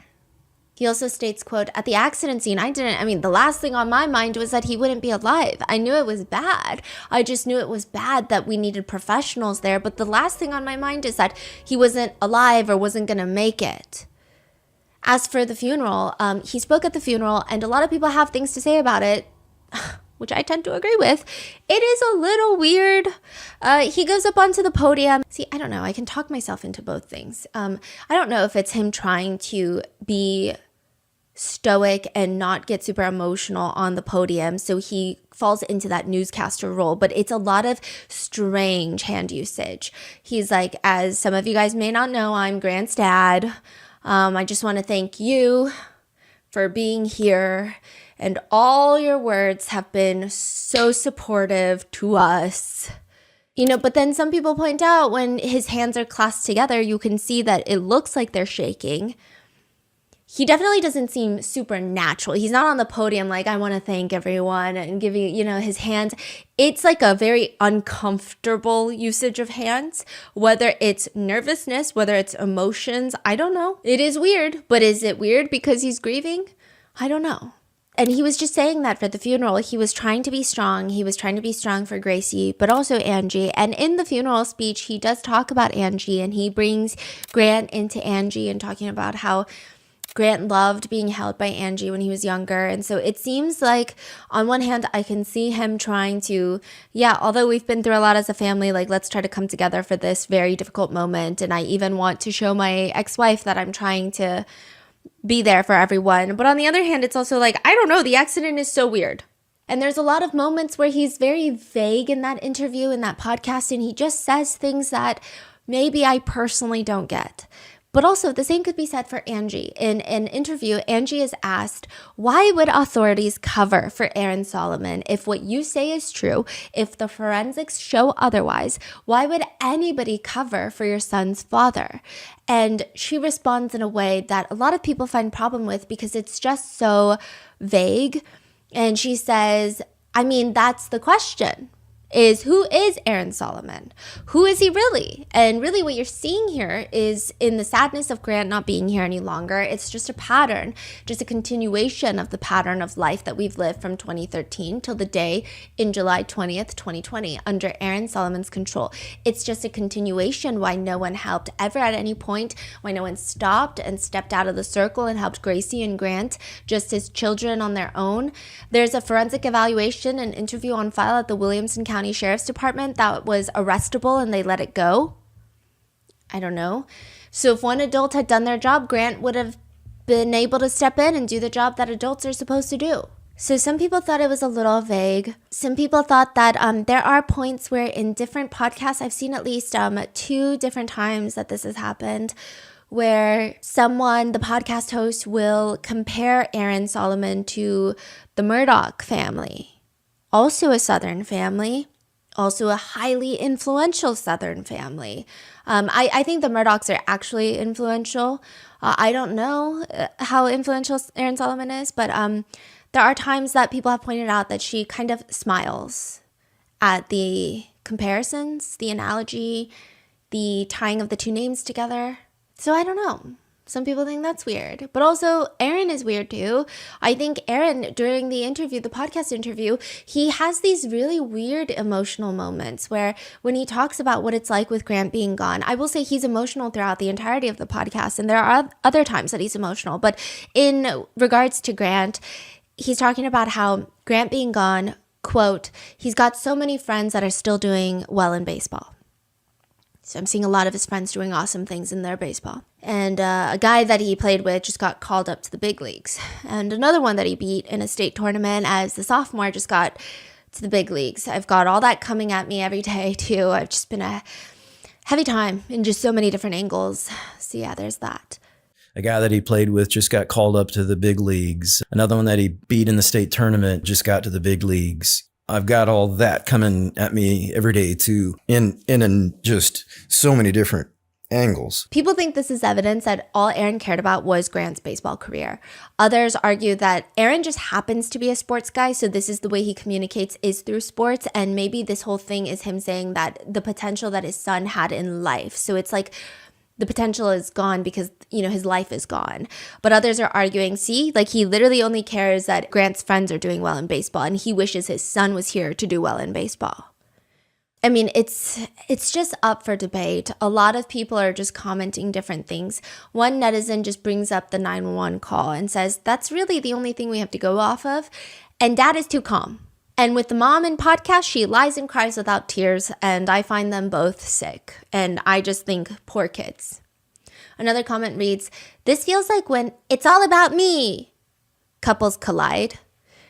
He also states, quote, at the accident scene, the last thing on my mind was that he wouldn't be alive. I knew it was bad. I just knew it was bad that we needed professionals there. But the last thing on my mind is that he wasn't alive or wasn't going to make it. As for the funeral, he spoke at the funeral, and a lot of people have things to say about it, which I tend to agree with. It is a little weird. He goes up onto the podium. See, I don't know. I can talk myself into both things. I don't know if it's him trying to be stoic and not get super emotional on the podium, so he falls into that newscaster role, but it's a lot of strange hand usage. He's like, as some of you guys may not know, I'm Grant's dad. I just want to thank you for being here, and all your words have been so supportive to us. But then some people point out when his hands are clasped together, you can see that it looks like they're shaking. He definitely doesn't seem supernatural. He's not on the podium like, I want to thank everyone and giving, his hands. It's like a very uncomfortable usage of hands, whether it's nervousness, whether it's emotions. I don't know. It is weird, but is it weird because he's grieving? I don't know. And he was just saying that for the funeral. He was trying to be strong. He was trying to be strong for Gracie, but also Angie. And in the funeral speech, he does talk about Angie, and he brings Grant into Angie and talking about how Grant loved being held by Angie when he was younger. And so it seems like on one hand, I can see him trying to, although we've been through a lot as a family, like let's try to come together for this very difficult moment. And I even want to show my ex-wife that I'm trying to be there for everyone. But on the other hand, it's also like, I don't know, the accident is so weird. And there's a lot of moments where he's very vague in that interview, in that podcast, and he just says things that maybe I personally don't get. But also, the same could be said for Angie. In an interview, Angie is asked, why would authorities cover for Aaron Solomon if what you say is true, if the forensics show otherwise? Why would anybody cover for your son's father? And she responds in a way that a lot of people find problem with because it's just so vague. And she says, I mean, that's the question. Is who is Aaron Solomon? Who is he really? And really what you're seeing here is in the sadness of Grant not being here any longer, it's just a pattern, just a continuation of the pattern of life that we've lived from 2013 till the day in July 20th, 2020, under Aaron Solomon's control. It's just a continuation why no one helped ever at any point, why no one stopped and stepped out of the circle and helped Gracie and Grant just as children on their own. There's a forensic evaluation and interview on file at the Williamson County Sheriff's Department that was arrestable and they let it go. I don't know. So if one adult had done their job, Grant would have been able to step in and do the job that adults are supposed to do. So some people thought it was a little vague. Some people thought that there are points where in different podcasts, I've seen at least 2 different times that this has happened, where the podcast host will compare Aaron Solomon to the Murdaugh family, also a Southern family, also a highly influential Southern family. I think the Murdaughs are actually influential. I don't know how influential Aaron Solomon is, but there are times that people have pointed out that she kind of smiles at the comparisons, the analogy, the tying of the 2 names together. So I don't know. Some people think that's weird, but also Aaron is weird too. I think Aaron, during the interview, the podcast interview, he has these really weird emotional moments where when he talks about what it's like with Grant being gone, I will say he's emotional throughout the entirety of the podcast. And there are other times that he's emotional, but in regards to Grant, he's talking about how Grant being gone, quote, he's got so many friends that are still doing well in baseball. So I'm seeing a lot of his friends doing awesome things in their baseball. And a guy that he played with just got called up to the big leagues. And another one that he beat in a state tournament as the sophomore just got to the big leagues. I've got all that coming at me every day too. I've just been a heavy time in just so many different angles. So yeah, there's that. A guy that he played with just got called up to the big leagues. Another one that he beat in the state tournament just got to the big leagues. I've got all that coming at me every day too, in just so many different angles. People think this is evidence that all Aaron cared about was Grant's baseball career. Others argue that Aaron just happens to be a sports guy, so this is the way he communicates is through sports, and maybe this whole thing is him saying that the potential that his son had in life. So it's like the potential is gone because, his life is gone. But others are arguing, see, like he literally only cares that Grant's friends are doing well in baseball and he wishes his son was here to do well in baseball. I mean, it's just up for debate. A lot of people are just commenting different things. One netizen just brings up the 911 call and says, that's really the only thing we have to go off of. And Dad is too calm. And with the mom in podcast, she lies and cries without tears, and I find them both sick. And I just think, poor kids. Another comment reads, this feels like when it's all about me. Couples collide.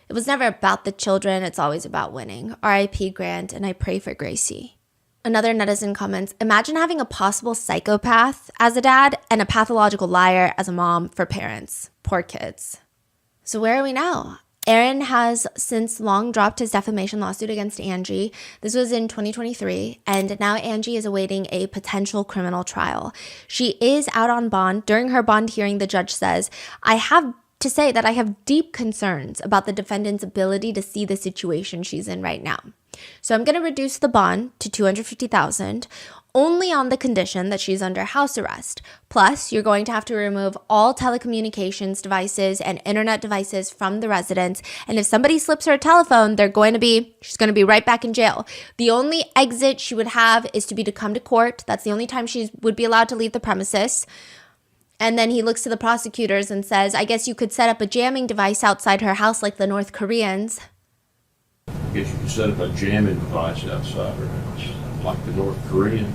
It was never about the children, it's always about winning. R.I.P. Grant, and I pray for Gracie. Another netizen comments, imagine having a possible psychopath as a dad and a pathological liar as a mom for parents. Poor kids. So where are we now? Aaron has since long dropped his defamation lawsuit against Angie. This was in 2023, and now Angie is awaiting a potential criminal trial. She is out on bond. During her bond hearing, the judge says, I have to say that I have deep concerns about the defendant's ability to see the situation she's in right now. So I'm going to reduce the bond to $250,000 only on the condition that she's under house arrest. Plus, you're going to have to remove all telecommunications devices and internet devices from the residence. And if somebody slips her a telephone, she's going to be right back in jail. The only exit she would have is to come to court. That's the only time she would be allowed to leave the premises. And then he looks to the prosecutors and says, I guess you could set up a jamming device outside her house like the North Koreans. I guess you could set up a jamming device outside her house, like the North Koreans.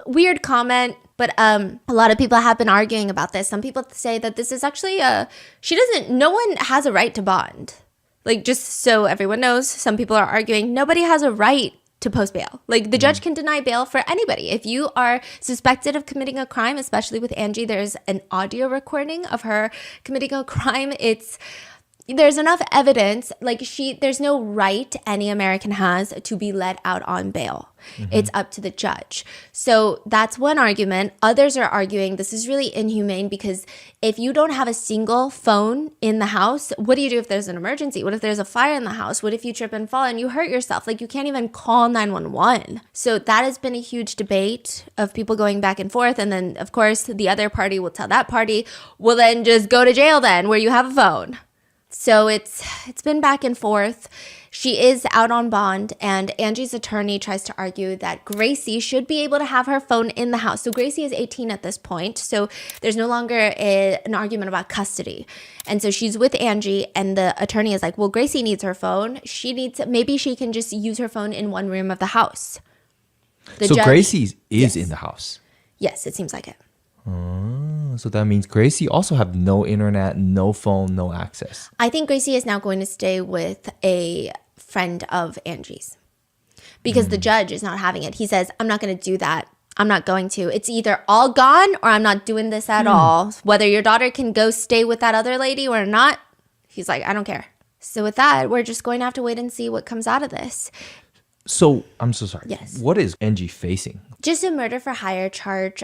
Weird comment, but a lot of people have been arguing about this. Some people say that this is actually no one has a right to bond. Like, just so everyone knows, some people are arguing nobody has a right to post bail. Like the judge can deny bail for anybody. If you are suspected of committing a crime, especially with Angie, there's an audio recording of her committing a crime. There's enough evidence, like there's no right any American has to be let out on bail. It's up to the judge. So that's one argument. Others are arguing this is really inhumane because if you don't have a single phone in the house, what do you do if there's an emergency? What if there's a fire in the house? What if you trip and fall and you hurt yourself? Like you can't even call 911. So that has been a huge debate of people going back and forth. And then of course the other party will tell that party, well then just go to jail then where you have a phone. So it's been back and forth. She is out on bond, and Angie's attorney tries to argue that Gracie should be able to have her phone in the house. So Gracie is 18 at this point, so there's no longer an argument about custody. And so she's with Angie, and the attorney is like, well, Gracie needs her phone. Maybe she can just use her phone in one room of the house. So Gracie is in the house? Yes, it seems like it. So that means Gracie also have no internet, no phone, no access. I think Gracie is now going to stay with a friend of Angie's because the judge is not having it. He says, I'm not going to do that. I'm not going to. It's either all gone or I'm not doing this at all. Whether your daughter can go stay with that other lady or not, he's like, I don't care. So with that, we're just going to have to wait and see what comes out of this. So I'm so sorry. Yes. What is Angie facing? Just a murder for hire charge.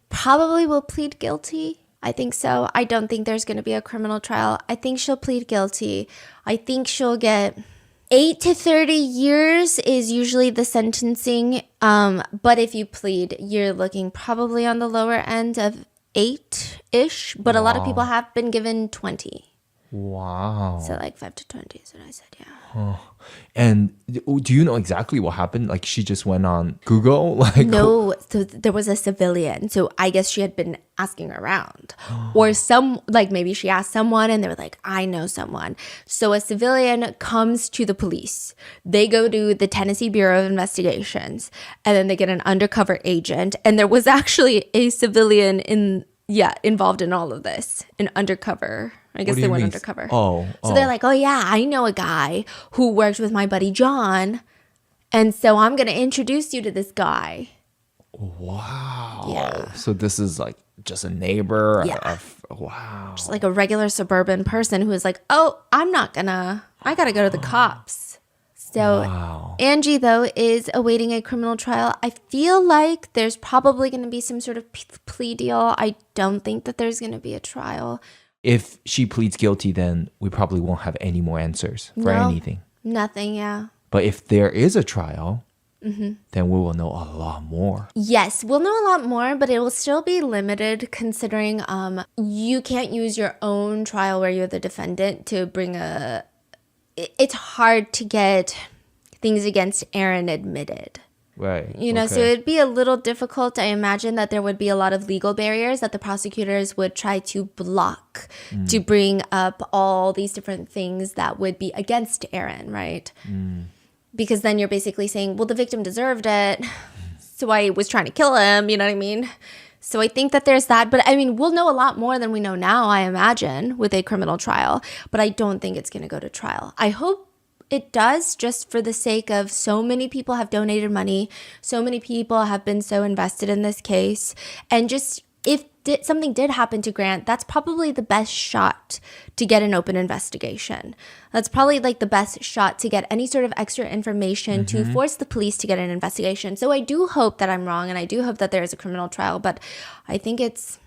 Probably will plead guilty. I think so. I don't think there's going to be a criminal trial. I think she'll plead guilty. I think she'll get 8 to 30 years is usually the sentencing. But if you plead, you're looking probably on the lower end of 8-ish. But a lot of people have been given 20. Wow. So like 5 to 20 is what I said, yeah. And do you know exactly what happened? Like she just went on Google? No, so there was a civilian. So I guess she had been asking around. Or maybe she asked someone and they were like, I know someone. So a civilian comes to the police. They go to the Tennessee Bureau of Investigations and then they get an undercover agent. And there was actually a civilian involved in all of this, an undercover. I guess they went undercover. So they're like, oh yeah, I know a guy who worked with my buddy John. And so I'm going to introduce you to this guy. Wow. Yeah. So this is like just a neighbor. Yeah. Wow. Just like a regular suburban person who is like, oh, I got to go to the cops. So Angie, though, is awaiting a criminal trial. I feel like there's probably going to be some sort of plea deal. I don't think that there's going to be a trial. If she pleads guilty, then we probably won't have any more answers for anything. Nothing, yeah. But if there is a trial, then we will know a lot more. Yes, we'll know a lot more, but it will still be limited considering you can't use your own trial where you're the defendant to bring it's hard to get things against Aaron admitted. Right. So it'd be a little difficult. I imagine that there would be a lot of legal barriers that the prosecutors would try to block to bring up all these different things that would be against Aaron, right? Because then you're basically saying, well, the victim deserved it, so I was trying to kill him, you know what I mean? So I think that there's that. But I mean, we'll know a lot more than we know now, I imagine, with a criminal trial. But I don't think it's going to go to trial. I hope it does, just for the sake of so many people have donated money. So many people have been so invested in this case. And just if something did happen to Grant, that's probably the best shot to get an open investigation. That's probably like the best shot to get any sort of extra information to force the police to get an investigation. So I do hope that I'm wrong, and I do hope that there is a criminal trial, but I think it's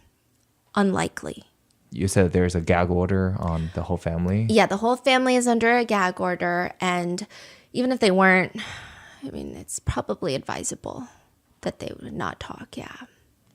unlikely. You said there's a gag order on the whole family? Yeah, the whole family is under a gag order, and even if they weren't, I mean, it's probably advisable that they would not talk, yeah.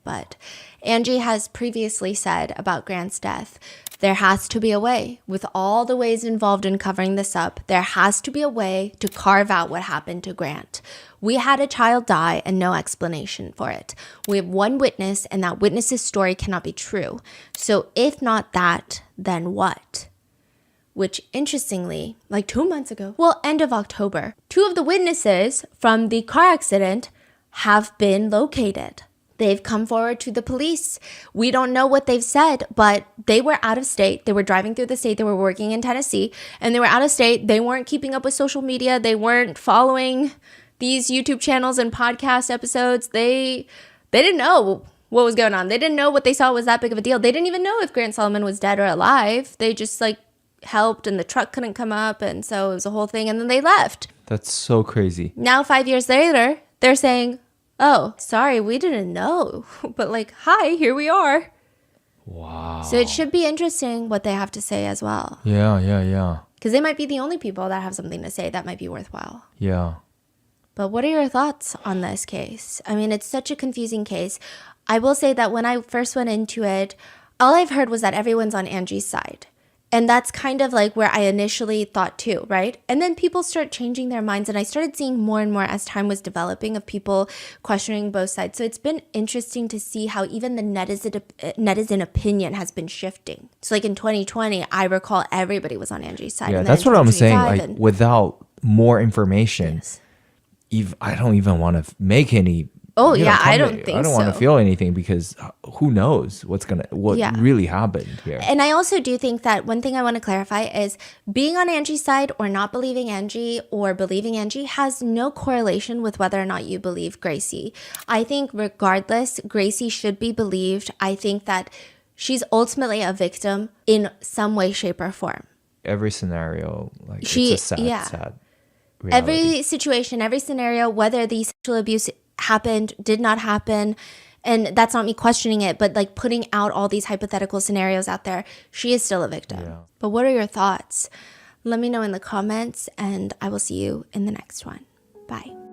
But Angie has previously said about Grant's death, there has to be a way. With all the ways involved in covering this up, there has to be a way to carve out what happened to Grant. We had a child die and no explanation for it. We have one witness, and that witness's story cannot be true. So if not that, then what? Which, interestingly, like 2 months ago, end of October, 2 of the witnesses from the car accident have been located. They've come forward to the police. We don't know what they've said, but they were out of state. They were driving through the state. They were working in Tennessee, and they were out of state. They weren't keeping up with social media. They weren't following these YouTube channels and podcast episodes. They didn't know what was going on. They didn't know what they saw was that big of a deal. They didn't even know if Grant Solomon was dead or alive. They just like helped, and the truck couldn't come up, and so it was a whole thing, and then they left. That's so crazy. Now 5 years later, they're saying, oh, sorry, we didn't know. But like, hi, here we are. Wow. So it should be interesting what they have to say as well. Yeah. Because they might be the only people that have something to say that might be worthwhile. Yeah. But what are your thoughts on this case? I mean, it's such a confusing case. I will say that when I first went into it, all I've heard was that everyone's on Angie's side. And that's kind of like where I initially thought too, right? And then people start changing their minds. And I started seeing more and more as time was developing of people questioning both sides. So it's been interesting to see how even the netizen opinion has been shifting. So like in 2020, I recall everybody was on Angie's side. Yeah, and that's what I'm saying. Like and, without more information, yes. I don't even want to make any. Oh yeah, I don't think so. I don't want to feel anything because who knows what really happened here. And I also do think that one thing I want to clarify is being on Angie's side or not believing Angie or believing Angie has no correlation with whether or not you believe Gracie. I think regardless, Gracie should be believed. I think that she's ultimately a victim in some way, shape, or form. Every scenario, like it's a sad reality. Every situation, every scenario, whether the sexual abuse happened, did not happen, and that's not me questioning it, but like putting out all these hypothetical scenarios out there, she is still a victim. Yeah. But what are your thoughts? Let me know in the comments, and I will see you in the next one. Bye.